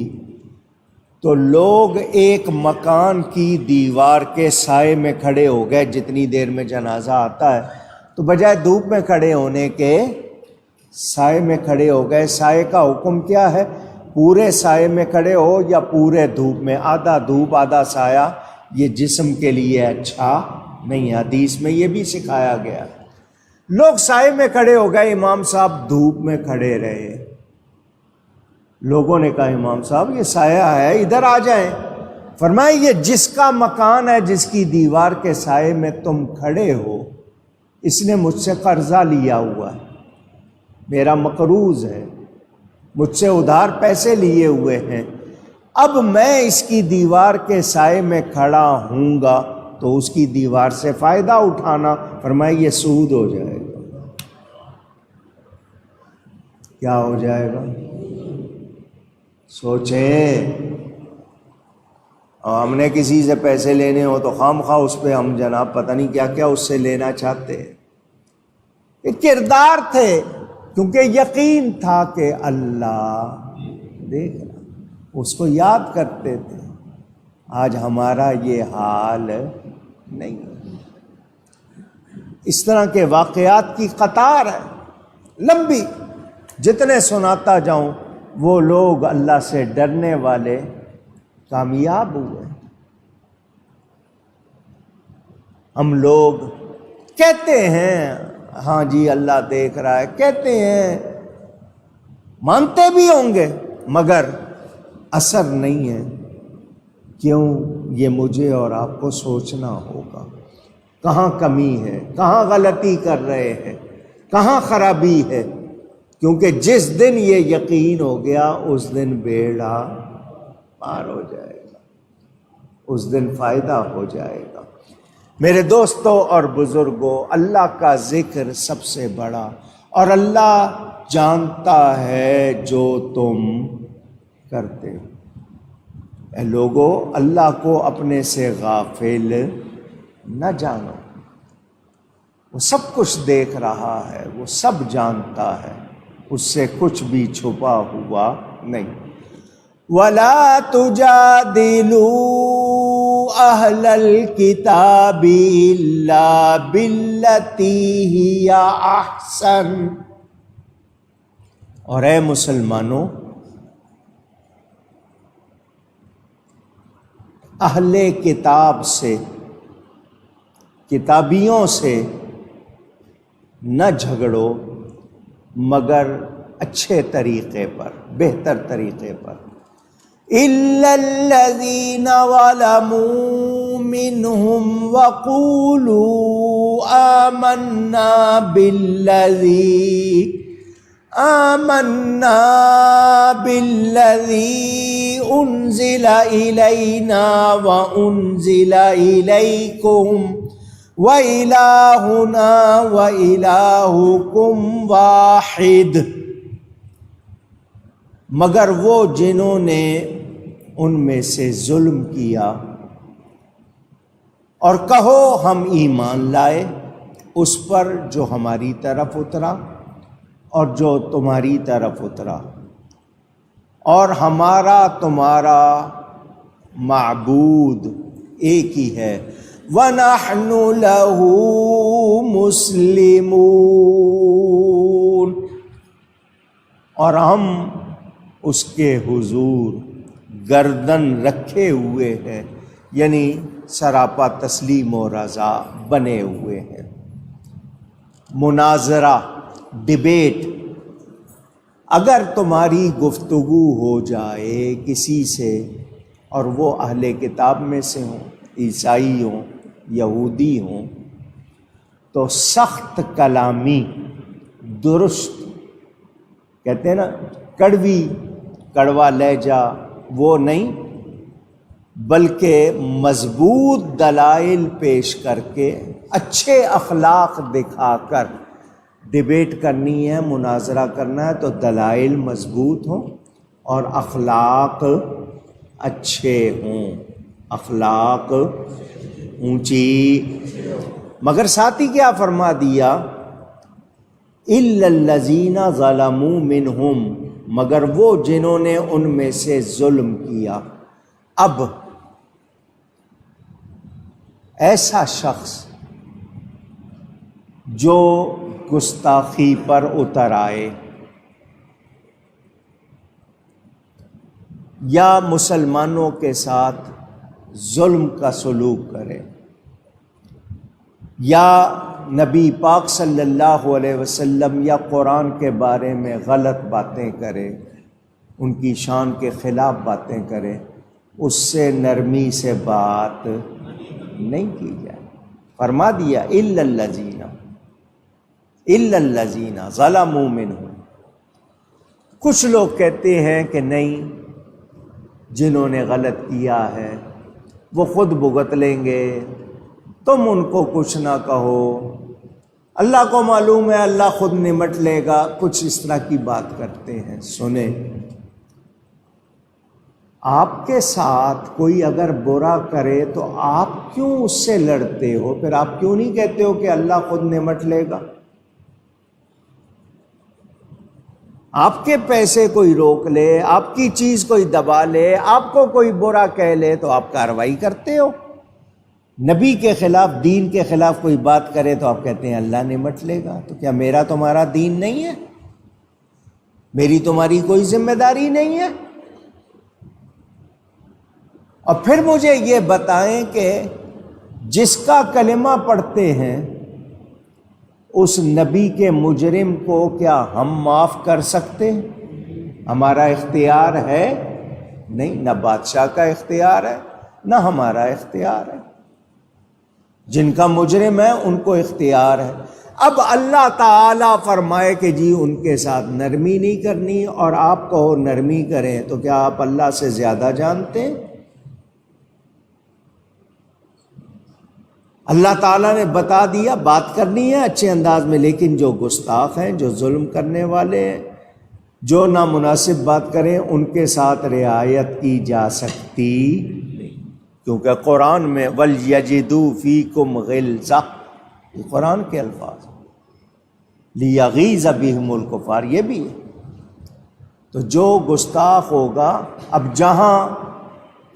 تو لوگ ایک مکان کی دیوار کے سائے میں کھڑے ہو گئے۔ جتنی دیر میں جنازہ آتا ہے تو بجائے دھوپ میں کھڑے ہونے کے سائے میں کھڑے ہو گئے۔ سائے کا حکم کیا ہے؟ پورے سائے میں کھڑے ہو یا پورے دھوپ میں، آدھا دھوپ آدھا سایہ یہ جسم کے لیے اچھا نہیں ہے، حدیث میں یہ بھی سکھایا گیا ہے۔ لوگ سائے میں کھڑے ہو گئے، امام صاحب دھوپ میں کھڑے رہے۔ لوگوں نے کہا امام صاحب یہ سایہ ہے، ادھر آ جائیں۔ فرمایا یہ جس کا مکان ہے، جس کی دیوار کے سائے میں تم کھڑے ہو، اس نے مجھ سے قرضہ لیا ہوا ہے، میرا مقروض ہے، مجھ سے ادھار پیسے لیے ہوئے ہیں، اب میں اس کی دیوار کے سائے میں کھڑا ہوں گا تو اس کی دیوار سے فائدہ اٹھانا، فرمایا یہ سود ہو جائے گا۔ کیا ہو جائے گا؟ سوچیں، اور ہم نے کسی سے پیسے لینے ہو تو خام خواہ اس پہ ہم جناب پتہ نہیں کیا کیا اس سے لینا چاہتے ہیں۔ یہ کردار تھے، کیونکہ یقین تھا کہ اللہ دیکھ رہا، اس کو یاد کرتے تھے۔ آج ہمارا یہ حال نہیں، اس طرح کے واقعات کی قطار ہے لمبی، جتنے سناتا جاؤں وہ لوگ اللہ سے ڈرنے والے کامیاب ہوئے۔ ہم لوگ کہتے ہیں ہاں جی اللہ دیکھ رہا ہے، کہتے ہیں، مانتے بھی ہوں گے، مگر اثر نہیں ہے۔ کیوں؟ یہ مجھے اور آپ کو سوچنا ہوگا، کہاں کمی ہے، کہاں غلطی کر رہے ہیں، کہاں خرابی ہے، کیونکہ جس دن یہ یقین ہو گیا اس دن بیڑا پار ہو جائے گا، اس دن فائدہ ہو جائے گا۔ میرے دوستوں اور بزرگوں، اللہ کا ذکر سب سے بڑا، اور اللہ جانتا ہے جو تم کرتے ہو۔ اے لوگو، اللہ کو اپنے سے غافل نہ جانو، وہ سب کچھ دیکھ رہا ہے، وہ سب جانتا ہے، اس سے کچھ بھی چھپا ہوا نہیں۔ وَلَا تُجَادِلُوا أَهْلَ الْكِتَابِ إِلَّا بِالَّتِي هِيَ أَحْسَنُ، اور اے مسلمانوں، اہل کتاب سے، کتابیوں سے نہ جھگڑو مگر اچھے طریقے پر، بہتر طریقے پر۔ إِلَّا الَّذِينَ ظَلَمُوا مِنْهُمْ وَقُولُوا آمَنَّا بِالَّذِي أُنزِلَ إِلَيْنَا وَأُنزِلَ إِلَيْكُمْ وَإِلَٰهُنَا وَإِلَٰهُكُمْ وَاحِدٌ، مگر وہ جنہوں نے ان میں سے ظلم کیا، اور کہو ہم ایمان لائے اس پر جو ہماری طرف اترا اور جو تمہاری طرف اترا، اور ہمارا تمہارا معبود ایک ہی ہے، وَنَحْنُ لَهُ مُسْلِمُونَ، اور ہم اس کے حضور گردن رکھے ہوئے ہیں، یعنی سراپا تسلیم و رضا بنے ہوئے ہیں۔ مناظرہ، ڈبیٹ، اگر تمہاری گفتگو ہو جائے کسی سے اور وہ اہل کتاب میں سے ہوں، عیسائی ہوں، یہودی ہوں، تو سخت کلامی، درست، کہتے ہیں نا کڑوا لہجہ، وہ نہیں، بلکہ مضبوط دلائل پیش کر کے، اچھے اخلاق دکھا کر ڈبیٹ کرنی ہے، مناظرہ کرنا ہے، تو دلائل مضبوط ہوں اور اخلاق اچھے ہوں، اخلاق اونچی۔ مگر ساتھ ہی کیا فرما دیا؟ إِلَّا الَّذِينَ ظَلَمُوا مِنْهُمْ، مگر وہ جنہوں نے ان میں سے ظلم کیا۔ اب ایسا شخص جو گستاخی پر اتر آئے یا مسلمانوں کے ساتھ ظلم کا سلوک کرے، یا نبی پاک صلی اللہ علیہ وسلم یا قرآن کے بارے میں غلط باتیں کرے، ان کی شان کے خلاف باتیں کرے، اس سے نرمی سے بات نہیں کی جائے۔ فرما دیا إِلَّا الَّذِينَ ظَلَمُوا مِنْهُمْ۔ کچھ لوگ کہتے ہیں کہ نہیں، جنہوں نے غلط کیا ہے وہ خود بھگت لیں گے، تم ان کو کچھ نہ کہو، اللہ کو معلوم ہے، اللہ خود نمٹ لے گا، کچھ اس طرح کی بات کرتے ہیں۔ سنیں، آپ کے ساتھ کوئی اگر برا کرے تو آپ کیوں اس سے لڑتے ہو؟ پھر آپ کیوں نہیں کہتے ہو کہ اللہ خود نمٹ لے گا؟ آپ کے پیسے کوئی روک لے، آپ کی چیز کوئی دبا لے، آپ کو کوئی برا کہہ لے تو آپ کارروائی کرتے ہو۔ نبی کے خلاف، دین کے خلاف کوئی بات کرے تو آپ کہتے ہیں اللہ نمٹ لے گا۔ تو کیا میرا تمہارا دین نہیں ہے؟ میری تمہاری کوئی ذمہ داری نہیں ہے؟ اور پھر مجھے یہ بتائیں کہ جس کا کلمہ پڑھتے ہیں اس نبی کے مجرم کو کیا ہم معاف کر سکتے ہیں؟ ہمارا اختیار ہے؟ نہیں، نہ بادشاہ کا اختیار ہے نہ ہمارا اختیار ہے۔ جن کا مجرم ہے ان کو اختیار ہے۔ اب اللہ تعالیٰ فرمائے کہ جی ان کے ساتھ نرمی نہیں کرنی، اور آپ کہو نرمی کریں، تو کیا آپ اللہ سے زیادہ جانتے ہیں؟ اللہ تعالیٰ نے بتا دیا بات کرنی ہے اچھے انداز میں، لیکن جو گستاخ ہیں، جو ظلم کرنے والے ہیں، جو نامناسب بات کریں ان کے ساتھ رعایت کی جا سکتی نہیں، کیونکہ قرآن میں وَلْيَجِدُوا فِيكُمْ غِلْظَةً، یہ قرآن کے الفاظ، لِيَغِيظَ بِهِمُ الْكُفَّارَ، یہ بھی ہے۔ تو جو گستاخ ہوگا، اب جہاں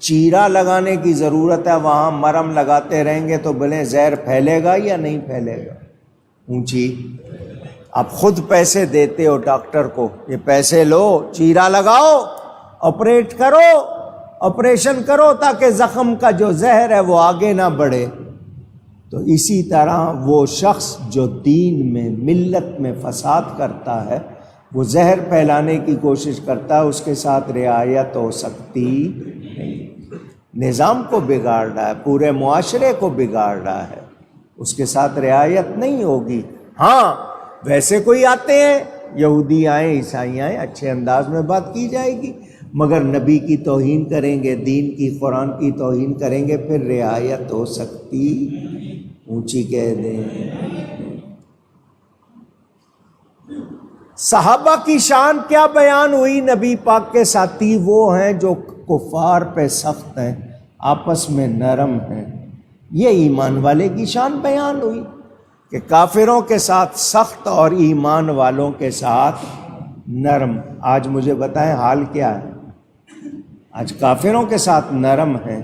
چیرا لگانے کی ضرورت ہے وہاں مرہم لگاتے رہیں گے تو بولیں زہر پھیلے گا یا نہیں پھیلے گا؟ اونچی آپ خود پیسے دیتے ہو ڈاکٹر کو، یہ پیسے لو، چیرا لگاؤ، آپریٹ کرو، آپریشن کرو تاکہ زخم کا جو زہر ہے وہ آگے نہ بڑھے۔ تو اسی طرح وہ شخص جو دین میں ملت میں فساد کرتا ہے، وہ زہر پھیلانے کی کوشش کرتا ہے، اس کے ساتھ رعایت ہو سکتی نہیں۔ نظام کو بگاڑ رہا ہے، پورے معاشرے کو بگاڑ رہا ہے، اس کے ساتھ رعایت نہیں ہوگی۔ ہاں ویسے کوئی آتے ہیں، یہودی آئیں، عیسائی آئیں، اچھے انداز میں بات کی جائے گی، مگر نبی کی توہین کریں گے، دین کی، قرآن کی توہین کریں گے، پھر رعایت ہو سکتی، اونچی کہہ دیں۔ صحابہ کی شان کیا بیان ہوئی؟ نبی پاک کے ساتھی وہ ہیں جو کفار پہ سخت ہیں، آپس میں نرم ہیں۔ یہ ایمان والے کی شان بیان ہوئی کہ کافروں کے ساتھ سخت اور ایمان والوں کے ساتھ نرم۔ آج مجھے بتائیں حال کیا ہے؟ آج کافروں کے ساتھ نرم ہیں،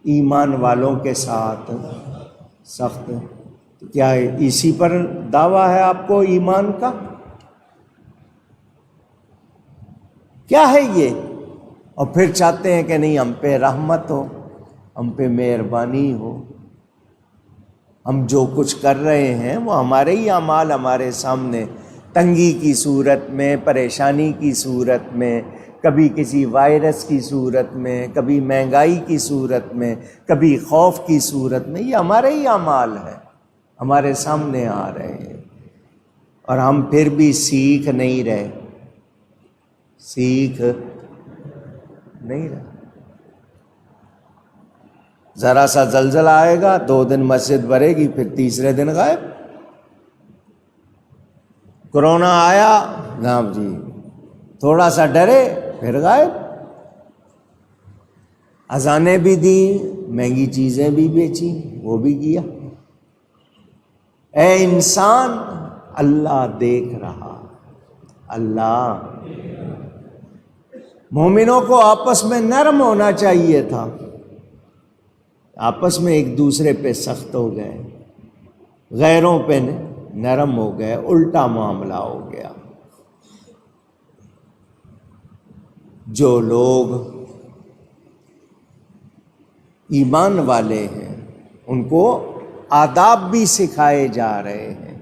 ایمان والوں کے ساتھ سخت۔ کیا اسی پر دعویٰ ہے آپ کو ایمان کا؟ کیا ہے یہ؟ اور پھر چاہتے ہیں کہ نہیں ہم پہ رحمت ہو، ہم پہ مہربانی ہو، ہم جو کچھ کر رہے ہیں وہ ہمارے ہی اعمال ہمارے سامنے، تنگی کی صورت میں، پریشانی کی صورت میں، کبھی کسی وائرس کی صورت میں، کبھی مہنگائی کی صورت میں، کبھی خوف کی صورت میں، یہ ہمارے ہی اعمال ہیں، ہمارے سامنے آ رہے ہیں، اور ہم پھر بھی سیکھ نہیں رہے، سیکھ نہیں رہے۔ ذرا سا زلزلہ آئے گا، 2 دن مسجد بھرے گی، پھر تیسرے دن غائب۔ کرونا آیا، جناب جی تھوڑا سا ڈرے، پھر غائب۔ اذانیں بھی دیں، مہنگی چیزیں بھی بیچی، وہ بھی کیا۔ اے انسان، اللہ دیکھ رہا، اللہ۔ مومنوں کو آپس میں نرم ہونا چاہیے تھا، آپس میں ایک دوسرے پہ سخت ہو گئے، غیروں پہ نرم ہو گئے، الٹا معاملہ ہو گیا۔ جو لوگ ایمان والے ہیں ان کو آداب بھی سکھائے جا رہے ہیں،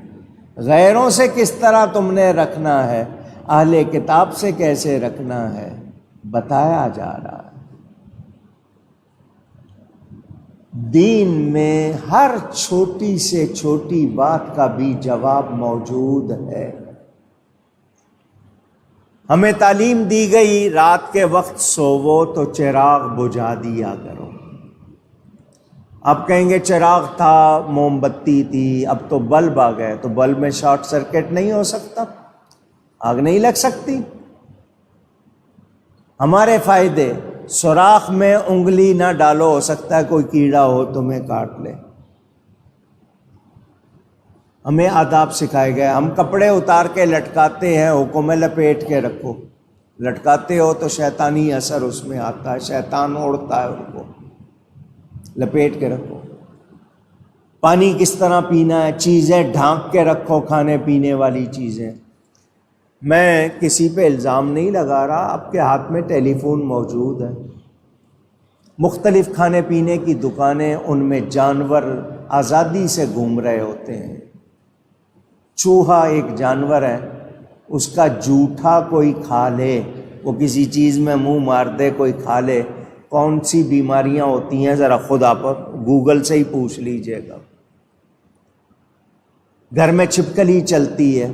غیروں سے کس طرح تم نے رکھنا ہے، اہل کتاب سے کیسے رکھنا ہے، بتایا جا رہا ہے۔ دین میں ہر چھوٹی سے چھوٹی بات کا بھی جواب موجود ہے۔ ہمیں تعلیم دی گئی رات کے وقت سوو تو چراغ بجھا دیا کرو۔ آپ کہیں گے چراغ تھا، موم بتی تھی، اب تو بلب آ گئے، تو بلب میں شارٹ سرکٹ نہیں ہو سکتا، آگ نہیں لگ سکتی؟ ہمارے فائدے، سوراخ میں انگلی نہ ڈالو، ہو سکتا ہے کوئی کیڑا ہو تمہیں کاٹ لے۔ ہمیں آداب سکھائے گئے۔ ہم کپڑے اتار کے لٹکاتے ہیں، حکم ہے لپیٹ کے رکھو، لٹکاتے ہو تو شیطانی اثر اس میں آتا ہے، شیطان اوڑتا ہے ان کو، لپیٹ کے رکھو۔ پانی کس طرح پینا ہے، چیزیں ڈھانک کے رکھو، کھانے پینے والی چیزیں۔ میں کسی پہ الزام نہیں لگا رہا، آپ کے ہاتھ میں ٹیلی فون موجود ہے، مختلف کھانے پینے کی دکانیں، ان میں جانور آزادی سے گھوم رہے ہوتے ہیں۔ چوہا ایک جانور ہے، اس کا جوٹھا کوئی کھا لے، وہ کسی چیز میں منہ مار دے، کوئی کھا لے، کون سی بیماریاں ہوتی ہیں ذرا خود آپ گوگل سے ہی پوچھ لیجئے گا۔ گھر میں چھپکلی چلتی ہے،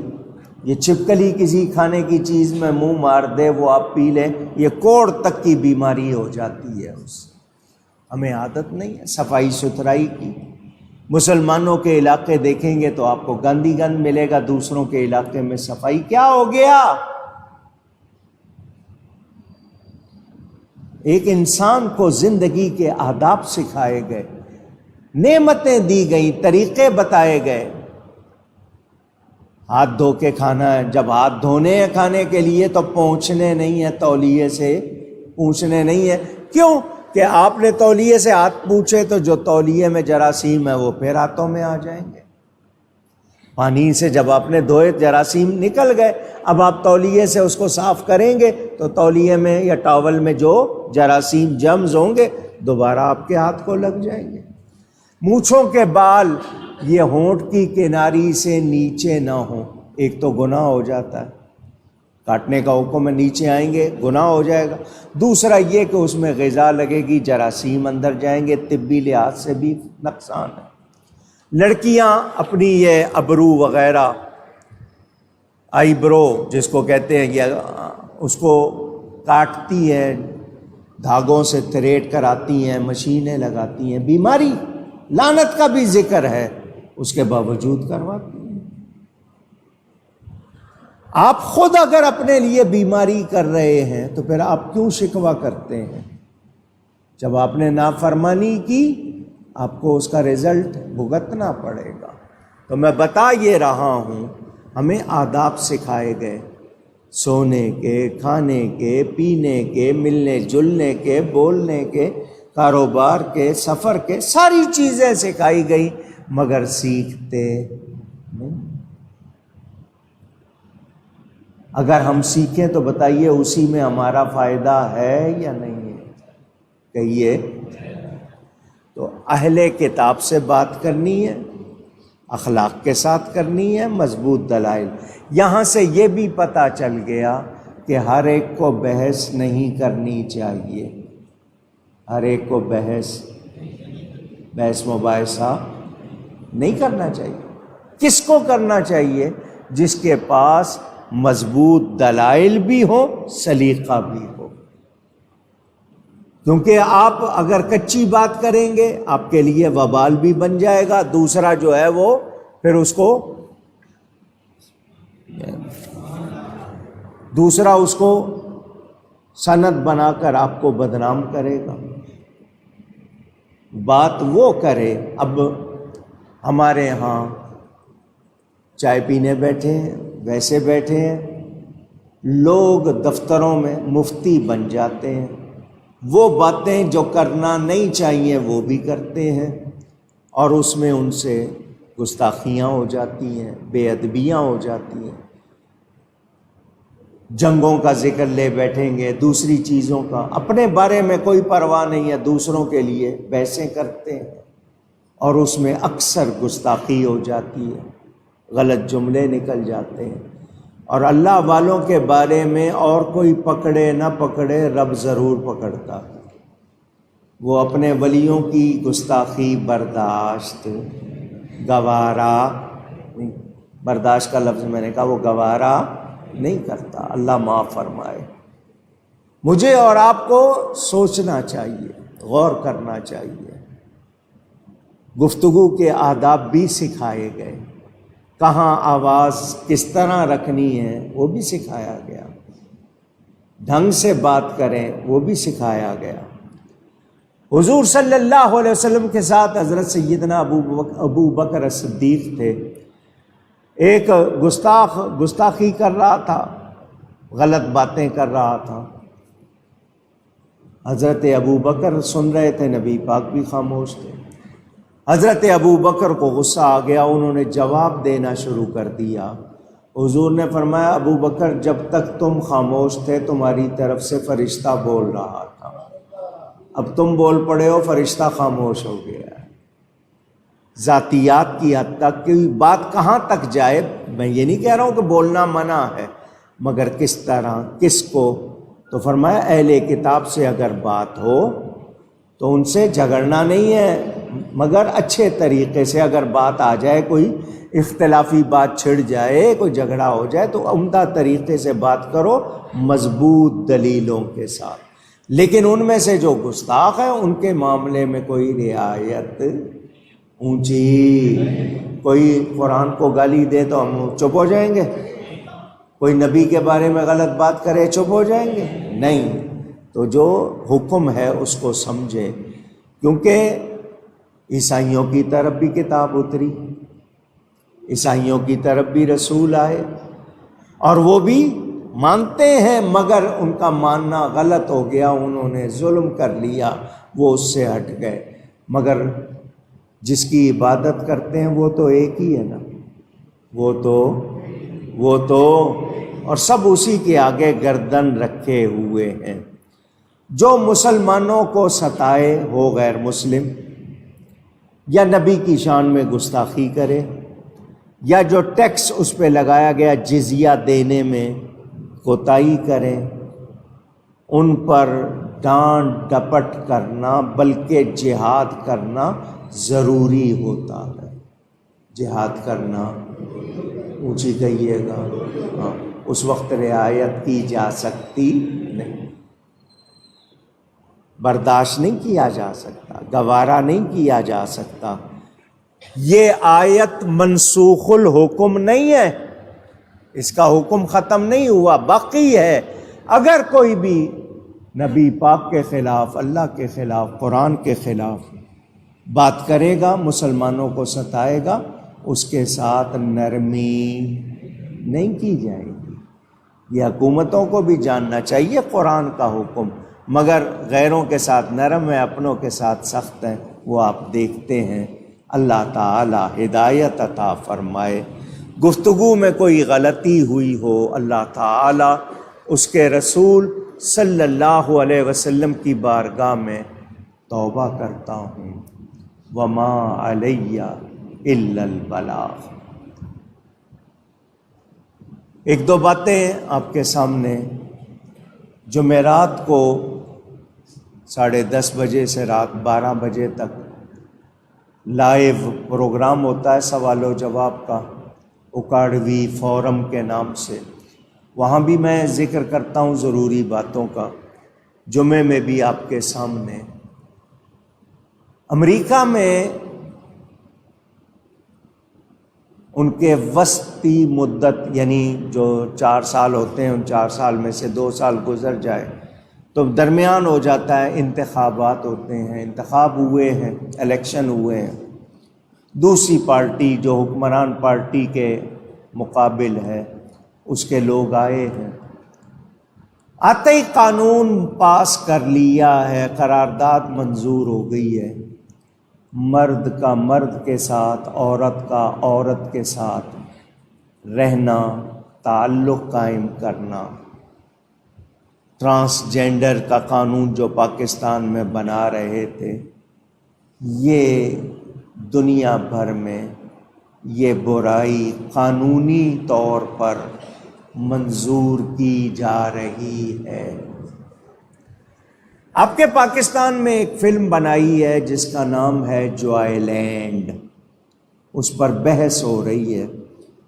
یہ چھپکلی کسی کھانے کی چیز میں منہ مار دے، وہ آپ پی لیں، یہ کوڑ تک کی بیماری ہو جاتی ہے اس سے۔ ہمیں عادت نہیں ہے صفائی ستھرائی کی۔ مسلمانوں کے علاقے دیکھیں گے تو آپ کو گندی گند ملے گا، دوسروں کے علاقے میں صفائی۔ کیا ہو گیا؟ ایک انسان کو زندگی کے آداب سکھائے گئے، نعمتیں دی گئیں، طریقے بتائے گئے۔ ہاتھ دھو کے کھانا ہے، جب ہاتھ دھونے ہیں کھانے کے لیے تو پونچھنے نہیں ہیں، تولیے سے پونچھنے نہیں ہیں۔ کیوں کہ آپ نے تولیے سے ہاتھ پونچھے تو جو تولیے میں جراثیم ہے وہ پھر ہاتھوں میں آ جائیں گے۔ پانی سے جب آپ نے دھوئے جراثیم نکل گئے، اب آپ تولیے سے اس کو صاف کریں گے تو تولیے میں یا ٹاول میں جو جراثیم جرمز ہوں گے دوبارہ آپ کے ہاتھ کو لگ جائیں گے۔ مونچھوں کے بال یہ ہونٹ کی کناری سے نیچے نہ ہوں، ایک تو گناہ ہو جاتا ہے، کاٹنے کا حکم ہے، نیچے آئیں گے گناہ ہو جائے گا۔ دوسرا یہ کہ اس میں غذا لگے گی، جراثیم اندر جائیں گے، طبی لحاظ سے بھی نقصان ہے۔ لڑکیاں اپنی یہ ابرو وغیرہ، آئی برو جس کو کہتے ہیں، یہ اس کو کاٹتی ہیں، دھاگوں سے تھریڈ کراتی ہیں، مشینیں لگاتی ہیں، بیماری لعنت کا بھی ذکر ہے، اس کے باوجود کرواتی ہیں۔ آپ خود اگر اپنے لیے بیماری کر رہے ہیں تو پھر آپ کیوں شکوہ کرتے ہیں؟ جب آپ نے نافرمانی کی آپ کو اس کا رزلٹ بھگتنا پڑے گا۔ تو میں بتا یہ رہا ہوں، ہمیں آداب سکھائے گئے، سونے کے، کھانے کے، پینے کے، ملنے جلنے کے، بولنے کے، کاروبار کے، سفر کے، ساری چیزیں سکھائی گئی، مگر سیکھتے نہیں۔ اگر ہم سیکھیں تو بتائیے اسی میں ہمارا فائدہ ہے یا نہیں ہے؟ کہیے۔ تو اہل کتاب سے بات کرنی ہے، اخلاق کے ساتھ کرنی ہے، مضبوط دلائل۔ یہاں سے یہ بھی پتہ چل گیا کہ ہر ایک کو بحث نہیں کرنی چاہیے، ہر ایک کو بحث مباحثہ نہیں کرنا چاہیے۔ کس کو کرنا چاہیے؟ جس کے پاس مضبوط دلائل بھی ہوں، سلیقہ بھی ہو۔ کیونکہ آپ اگر کچی بات کریں گے آپ کے لیے وبال بھی بن جائے گا، دوسرا جو ہے وہ پھر اس کو سند بنا کر آپ کو بدنام کرے گا۔ بات وہ کرے۔ اب ہمارے ہاں چائے پینے بیٹھے ہیں، ویسے بیٹھے ہیں، لوگ دفتروں میں مفتی بن جاتے ہیں، وہ باتیں جو کرنا نہیں چاہیے وہ بھی کرتے ہیں، اور اس میں ان سے گستاخیاں ہو جاتی ہیں، بے ادبیاں ہو جاتی ہیں۔ جنگوں کا ذکر لے بیٹھیں گے، دوسری چیزوں کا، اپنے بارے میں کوئی پرواہ نہیں ہے، دوسروں کے لیے بحثیں کرتے ہیں، اور اس میں اکثر گستاخی ہو جاتی ہے، غلط جملے نکل جاتے ہیں۔ اور اللہ والوں کے بارے میں اور کوئی پکڑے نہ پکڑے، رب ضرور پکڑتا ہے۔ وہ اپنے ولیوں کی گستاخی برداشت گوارا نہیں، برداشت کا لفظ میں نے کہا، وہ گوارا نہیں کرتا۔ اللہ معاف فرمائے۔ مجھے اور آپ کو سوچنا چاہیے، غور کرنا چاہیے۔ گفتگو کے آداب بھی سکھائے گئے، کہاں آواز کس طرح رکھنی ہے وہ بھی سکھایا گیا، ڈھنگ سے بات کریں وہ بھی سکھایا گیا۔ حضور صلی اللہ علیہ وسلم کے ساتھ حضرت سیدنا ابو بکر صدیق تھے۔ ایک گستاخی کر رہا تھا، غلط باتیں کر رہا تھا، حضرت ابو بکر سن رہے تھے، نبی پاک بھی خاموش تھے۔ حضرت ابو بکر کو غصہ آ گیا، انہوں نے جواب دینا شروع کر دیا۔ حضور نے فرمایا ابو بکر جب تک تم خاموش تھے تمہاری طرف سے فرشتہ بول رہا تھا، اب تم بول پڑے ہو، فرشتہ خاموش ہو گیا ہے۔ ذاتیات کی حد تک کہ بات کہاں تک جائے، میں یہ نہیں کہہ رہا ہوں کہ بولنا منع ہے، مگر کس طرح، کس کو؟ تو فرمایا اہل کتاب سے اگر بات ہو تو ان سے جھگڑنا نہیں ہے، مگر اچھے طریقے سے اگر بات آ جائے، کوئی اختلافی بات چھڑ جائے، کوئی جھگڑا ہو جائے تو عمدہ طریقے سے بات کرو، مضبوط دلیلوں کے ساتھ۔ لیکن ان میں سے جو گستاخ ہیں ان کے معاملے میں کوئی رعایت اونچی، کوئی قرآن کو گالی دے تو ہم چپ ہو جائیں گے، کوئی نبی کے بارے میں غلط بات کرے چپ ہو جائیں گے؟ نہیں۔ تو جو حکم ہے اس کو سمجھے، کیونکہ عیسائیوں کی طرف بھی کتاب اتری، عیسائیوں کی طرف بھی رسول آئے، اور وہ بھی مانتے ہیں، مگر ان کا ماننا غلط ہو گیا، انہوں نے ظلم کر لیا، وہ اس سے ہٹ گئے۔ مگر جس کی عبادت کرتے ہیں وہ تو ایک ہی ہے نا، وہ تو اور سب اسی کے آگے گردن رکھے ہوئے ہیں۔ جو مسلمانوں کو ستائے، ہو غیر مسلم، یا نبی کی شان میں گستاخی کرے، یا جو ٹیکس اس پہ لگایا گیا جزیہ دینے میں کوتاہی کریں، ان پر ڈانٹ ڈپٹ کرنا بلکہ جہاد کرنا ضروری ہوتا ہے۔ جہاد کرنا، اونچی کہیے گا، ہاں، اس وقت رعایت کی جا سکتی نہیں، برداشت نہیں کیا جا سکتا، گوارا نہیں کیا جا سکتا۔ یہ آیت منسوخ الحکم نہیں ہے، اس کا حکم ختم نہیں ہوا، باقی ہے۔ اگر کوئی بھی نبی پاک کے خلاف، اللہ کے خلاف، قرآن کے خلاف بات کرے گا، مسلمانوں کو ستائے گا، اس کے ساتھ نرمی نہیں کی جائے گی۔ یہ حکومتوں کو بھی جاننا چاہیے قرآن کا حکم، مگر غیروں کے ساتھ نرم ہے، اپنوں کے ساتھ سخت ہیں، وہ آپ دیکھتے ہیں۔ اللہ تعالی ہدایت عطا فرمائے۔ گفتگو میں کوئی غلطی ہوئی ہو، اللہ تعالی اس کے رسول صلی اللہ علیہ وسلم کی بارگاہ میں توبہ کرتا ہوں۔ وما علی الا البلاغ۔ ایک دو باتیں آپ کے سامنے۔ جمعرات کو 10:30 بجے سے رات 12 بجے تک لائیو پروگرام ہوتا ہے سوال و جواب کا، اکاڑوی فورم کے نام سے۔ وہاں بھی میں ذکر کرتا ہوں ضروری باتوں کا، جمعے میں بھی آپ کے سامنے۔ امریکہ میں ان کے وسطی مدت، یعنی جو 4 سال ہوتے ہیں، ان 4 سال میں سے 2 سال گزر جائے تو درمیان ہو جاتا ہے، انتخابات ہوتے ہیں، انتخاب ہوئے ہیں، الیکشن ہوئے ہیں۔ دوسری پارٹی جو حکمران پارٹی کے مقابل ہے، اس کے لوگ آئے ہیں، آتے ہی قانون پاس کر لیا ہے، قرارداد منظور ہو گئی ہے، مرد کا مرد کے ساتھ، عورت کا عورت کے ساتھ رہنا، تعلق قائم کرنا۔ ٹرانسجینڈر کا قانون جو پاکستان میں بنا رہے تھے، یہ دنیا بھر میں یہ برائی قانونی طور پر منظور کی جا رہی ہے۔ آپ کے پاکستان میں ایک فلم بنائی ہے جس کا نام ہے جوائے لینڈ، اس پر بحث ہو رہی ہے،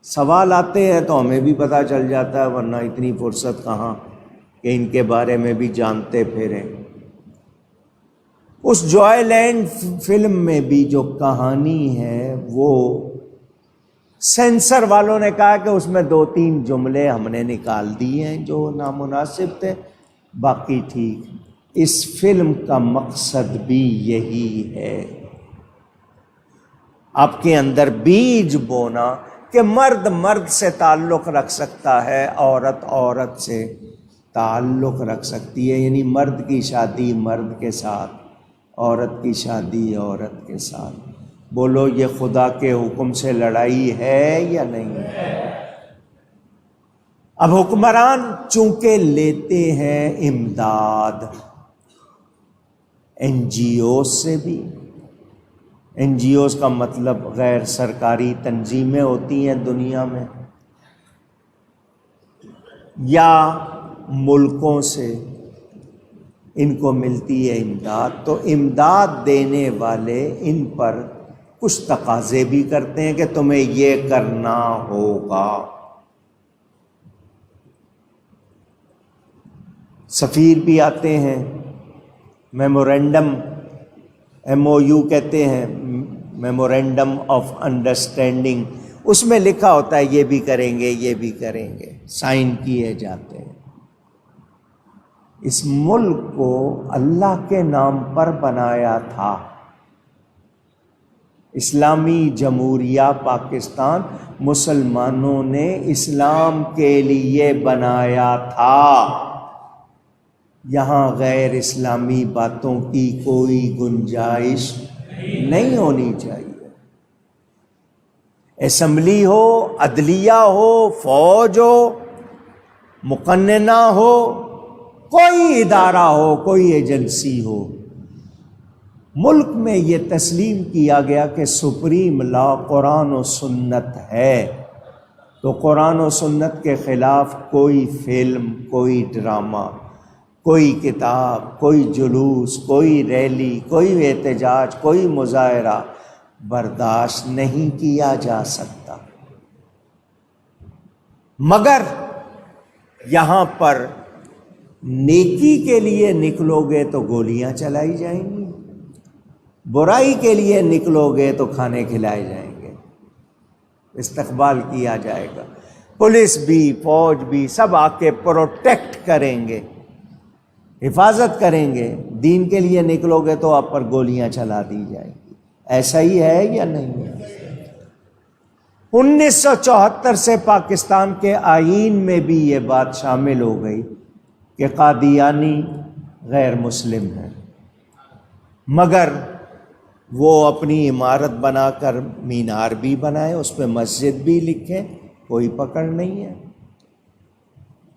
سوال آتے ہیں تو ہمیں بھی پتہ چل جاتا ہے، ورنہ اتنی فرصت کہاں کہ ان کے بارے میں بھی جانتے پھریں۔ اس جوائے لینڈ فلم میں بھی جو کہانی ہے، وہ سینسر والوں نے کہا کہ اس میں 2-3 جملے ہم نے نکال دیے ہیں جو نامناسب تھے، باقی ٹھیک۔ اس فلم کا مقصد بھی یہی ہے، آپ کے اندر بیج بونا کہ مرد مرد سے تعلق رکھ سکتا ہے، عورت عورت سے تعلق رکھ سکتی ہے، یعنی مرد کی شادی مرد کے ساتھ، عورت کی شادی عورت کے ساتھ۔ بولو یہ خدا کے حکم سے لڑائی ہے یا نہیں ہے؟ اب حکمران چونکہ لیتے ہیں امداد این جی اوز سے بھی، این جی اوز کا مطلب غیر سرکاری تنظیمیں ہوتی ہیں دنیا میں، یا ملکوں سے ان کو ملتی ہے امداد، تو امداد دینے والے ان پر کچھ تقاضے بھی کرتے ہیں کہ تمہیں یہ کرنا ہوگا۔ سفیر بھی آتے ہیں، میمورینڈم MOU کہتے ہیں، میمورینڈم آف انڈرسٹینڈنگ، اس میں لکھا ہوتا ہے یہ بھی کریں گے یہ بھی کریں گے، سائن کیے جاتے ہیں۔ اس ملک کو اللہ کے نام پر بنایا تھا۔ اسلامی جمہوریہ پاکستان مسلمانوں نے اسلام کے لیے بنایا تھا۔ یہاں غیر اسلامی باتوں کی کوئی گنجائش نہیں ہونی چاہیے۔ اسمبلی ہو، عدلیہ ہو، فوج ہو، مقننہ ہو، کوئی ادارہ ہو، کوئی ایجنسی ہو، ملک میں یہ تسلیم کیا گیا کہ سپریم لا قرآن و سنت ہے، تو قرآن و سنت کے خلاف کوئی فلم، کوئی ڈرامہ، کوئی کتاب، کوئی جلوس، کوئی ریلی، کوئی احتجاج، کوئی مظاہرہ برداشت نہیں کیا جا سکتا۔ مگر یہاں پر نیکی کے لیے نکلو گے تو گولیاں چلائی جائیں گی، برائی کے لیے نکلو گے تو کھانے کھلائے جائیں گے، استقبال کیا جائے گا، پولیس بھی، فوج بھی، سب آ کے پروٹیکٹ کریں گے، حفاظت کریں گے۔ دین کے لیے نکلو گے تو آپ پر گولیاں چلا دی جائیں گی۔ ایسا ہی ہے یا نہیں ہے؟ 1974 سے پاکستان کے آئین میں بھی یہ بات شامل ہو گئی کہ قادیانی غیر مسلم ہیں، مگر وہ اپنی عمارت بنا کر مینار بھی بنائے، اس پہ مسجد بھی لکھیں، کوئی پکڑ نہیں ہے۔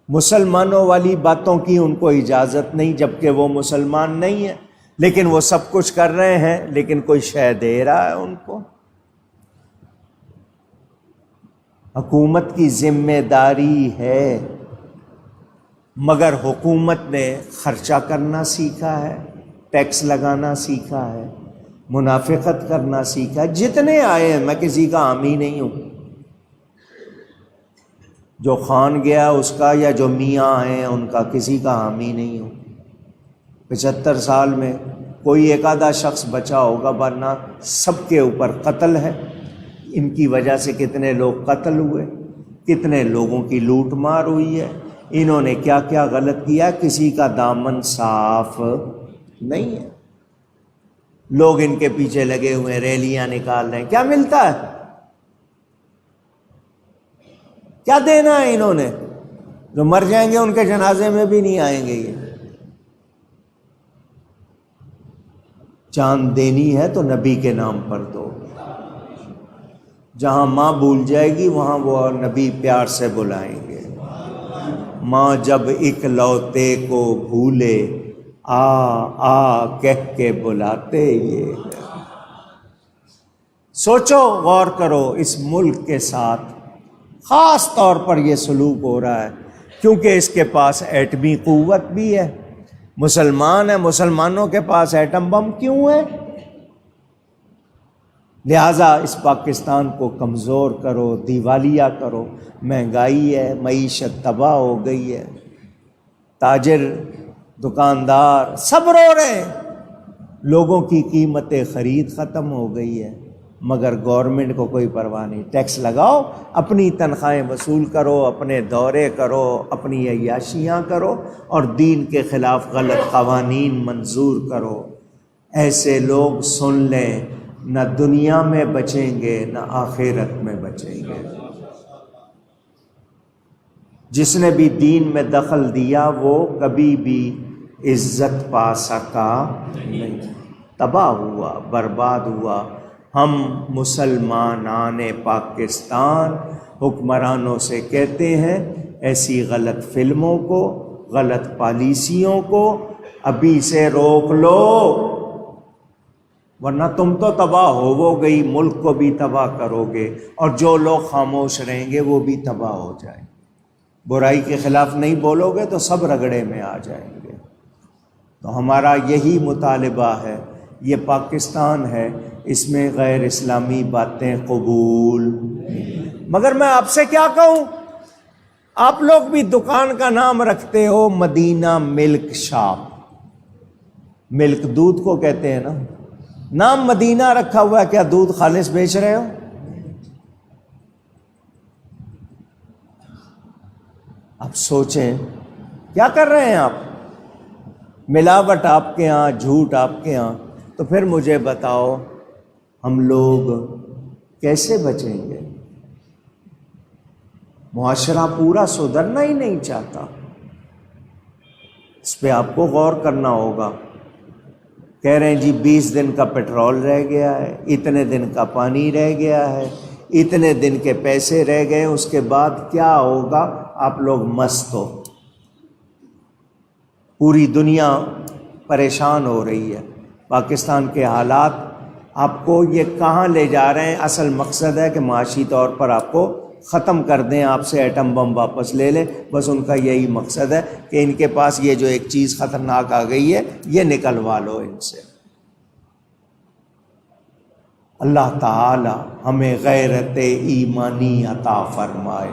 مسلمانوں والی باتوں کی ان کو اجازت نہیں، جبکہ وہ مسلمان نہیں ہیں، لیکن وہ سب کچھ کر رہے ہیں، لیکن کوئی شے دے رہا ہے ان کو۔ حکومت کی ذمہ داری ہے، مگر حکومت نے خرچہ کرنا سیکھا ہے، ٹیکس لگانا سیکھا ہے، منافقت کرنا سیکھا ہے۔ جتنے آئے ہیں، میں کسی کا حامی نہیں ہوں، جو خان گیا اس کا یا جو میاں آئے ہیں ان کا، کسی کا حامی نہیں ہوں۔ 75 سال میں کوئی ایک آدھا شخص بچا ہوگا، ورنہ سب کے اوپر قتل ہے۔ ان کی وجہ سے کتنے لوگ قتل ہوئے، کتنے لوگوں کی لوٹ مار ہوئی ہے، انہوں نے کیا کیا غلط کیا، کسی کا دامن صاف نہیں ہے۔ لوگ ان کے پیچھے لگے ہوئے ہیں، ریلیاں نکال رہے ہیں، کیا ملتا ہے؟ کیا دینا ہے انہوں نے؟ جو مر جائیں گے ان کے جنازے میں بھی نہیں آئیں گے۔ یہ چاند دینی ہے تو نبی کے نام پر دو۔ جہاں ماں بھول جائے گی وہاں وہ نبی پیار سے بلائیں گے۔ ماں جب اکلوتے کو بھولے، آ آ کہہ کے بلاتے یہ۔ سوچو، غور کرو، اس ملک کے ساتھ خاص طور پر یہ سلوک ہو رہا ہے کیونکہ اس کے پاس ایٹمی قوت بھی ہے، مسلمان ہے، مسلمانوں کے پاس ایٹم بم کیوں ہے؟ لہٰذا اس پاکستان کو کمزور کرو، دیوالیہ کرو۔ مہنگائی ہے، معیشت تباہ ہو گئی ہے، تاجر، دکاندار سب رو رہے ہیں، لوگوں کی قیمت خرید ختم ہو گئی ہے، مگر گورنمنٹ کو کوئی پرواہ نہیں۔ ٹیکس لگاؤ، اپنی تنخواہیں وصول کرو، اپنے دورے کرو، اپنی عیاشیاں کرو، اور دین کے خلاف غلط قوانین منظور کرو۔ ایسے لوگ سن لیں، نہ دنیا میں بچیں گے نہ آخرت میں بچیں گے۔ جس نے بھی دین میں دخل دیا وہ کبھی بھی عزت پا سکا نہیں، تباہ ہوا، برباد ہوا۔ ہم مسلمانان پاکستان حکمرانوں سے کہتے ہیں ایسی غلط فلموں کو، غلط پالیسیوں کو ابھی سے روک لو، ورنہ تم تو تباہ ہو گئی، ملک کو بھی تباہ کرو گے، اور جو لوگ خاموش رہیں گے وہ بھی تباہ ہو جائیں گے۔ برائی کے خلاف نہیں بولو گے تو سب رگڑے میں آ جائیں گے۔ تو ہمارا یہی مطالبہ ہے، یہ پاکستان ہے، اس میں غیر اسلامی باتیں قبول نہیں۔ مگر میں آپ سے کیا کہوں، آپ لوگ بھی دکان کا نام رکھتے ہو مدینہ ملک شاپ، ملک دودھ کو کہتے ہیں نا، نام مدینہ رکھا ہوا ہے، کیا دودھ خالص بیچ رہے ہو؟ اب سوچیں کیا کر رہے ہیں آپ؟ ملاوٹ آپ کے ہاں، جھوٹ آپ کے ہاں، تو پھر مجھے بتاؤ ہم لوگ کیسے بچیں گے؟ معاشرہ پورا سدھرنا ہی نہیں چاہتا، اس پہ آپ کو غور کرنا ہوگا۔ کہہ رہے ہیں جی 20 دن کا پیٹرول رہ گیا ہے، اتنے دن کا پانی رہ گیا ہے، اتنے دن کے پیسے رہ گئے، اس کے بعد کیا ہوگا؟ آپ لوگ مست ہو۔ پوری دنیا پریشان ہو رہی ہے۔ پاکستان کے حالات آپ کو یہ کہاں لے جا رہے ہیں؟ اصل مقصد ہے کہ معاشی طور پر آپ کو ختم کر دیں، آپ سے ایٹم بم واپس لے لیں، بس ان کا یہی مقصد ہے کہ ان کے پاس یہ جو ایک چیز خطرناک آ گئی ہے یہ نکلوا لو ان سے۔ اللہ تعالی ہمیں غیرت ایمانی عطا فرمائے،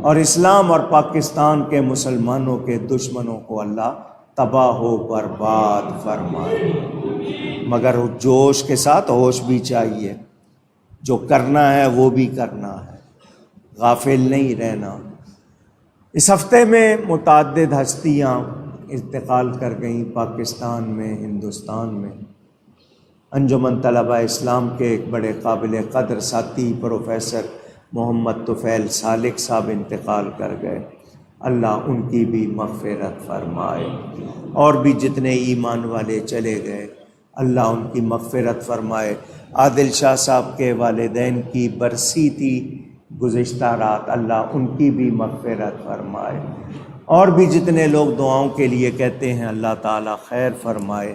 اور اسلام اور پاکستان کے مسلمانوں کے دشمنوں کو اللہ تباہ و برباد فرمائے۔ مگر جوش کے ساتھ ہوش بھی چاہیے، جو کرنا ہے وہ بھی کرنا ہے، غافل نہیں رہنا۔ اس ہفتے میں متعدد ہستیاں انتقال کر گئیں پاکستان میں، ہندوستان میں۔ انجمن طلبہ اسلام کے ایک بڑے قابل قدر ساتھی پروفیسر محمد طفیل سالک صاحب انتقال کر گئے، اللہ ان کی بھی مغفرت فرمائے، اور بھی جتنے ایمان والے چلے گئے اللہ ان کی مغفرت فرمائے۔ عادل شاہ صاحب کے والدین کی برسی تھی گزشتہ رات، اللہ ان کی بھی مغفرت فرمائے، اور بھی جتنے لوگ دعاؤں کے لیے کہتے ہیں اللہ تعالیٰ خیر فرمائے۔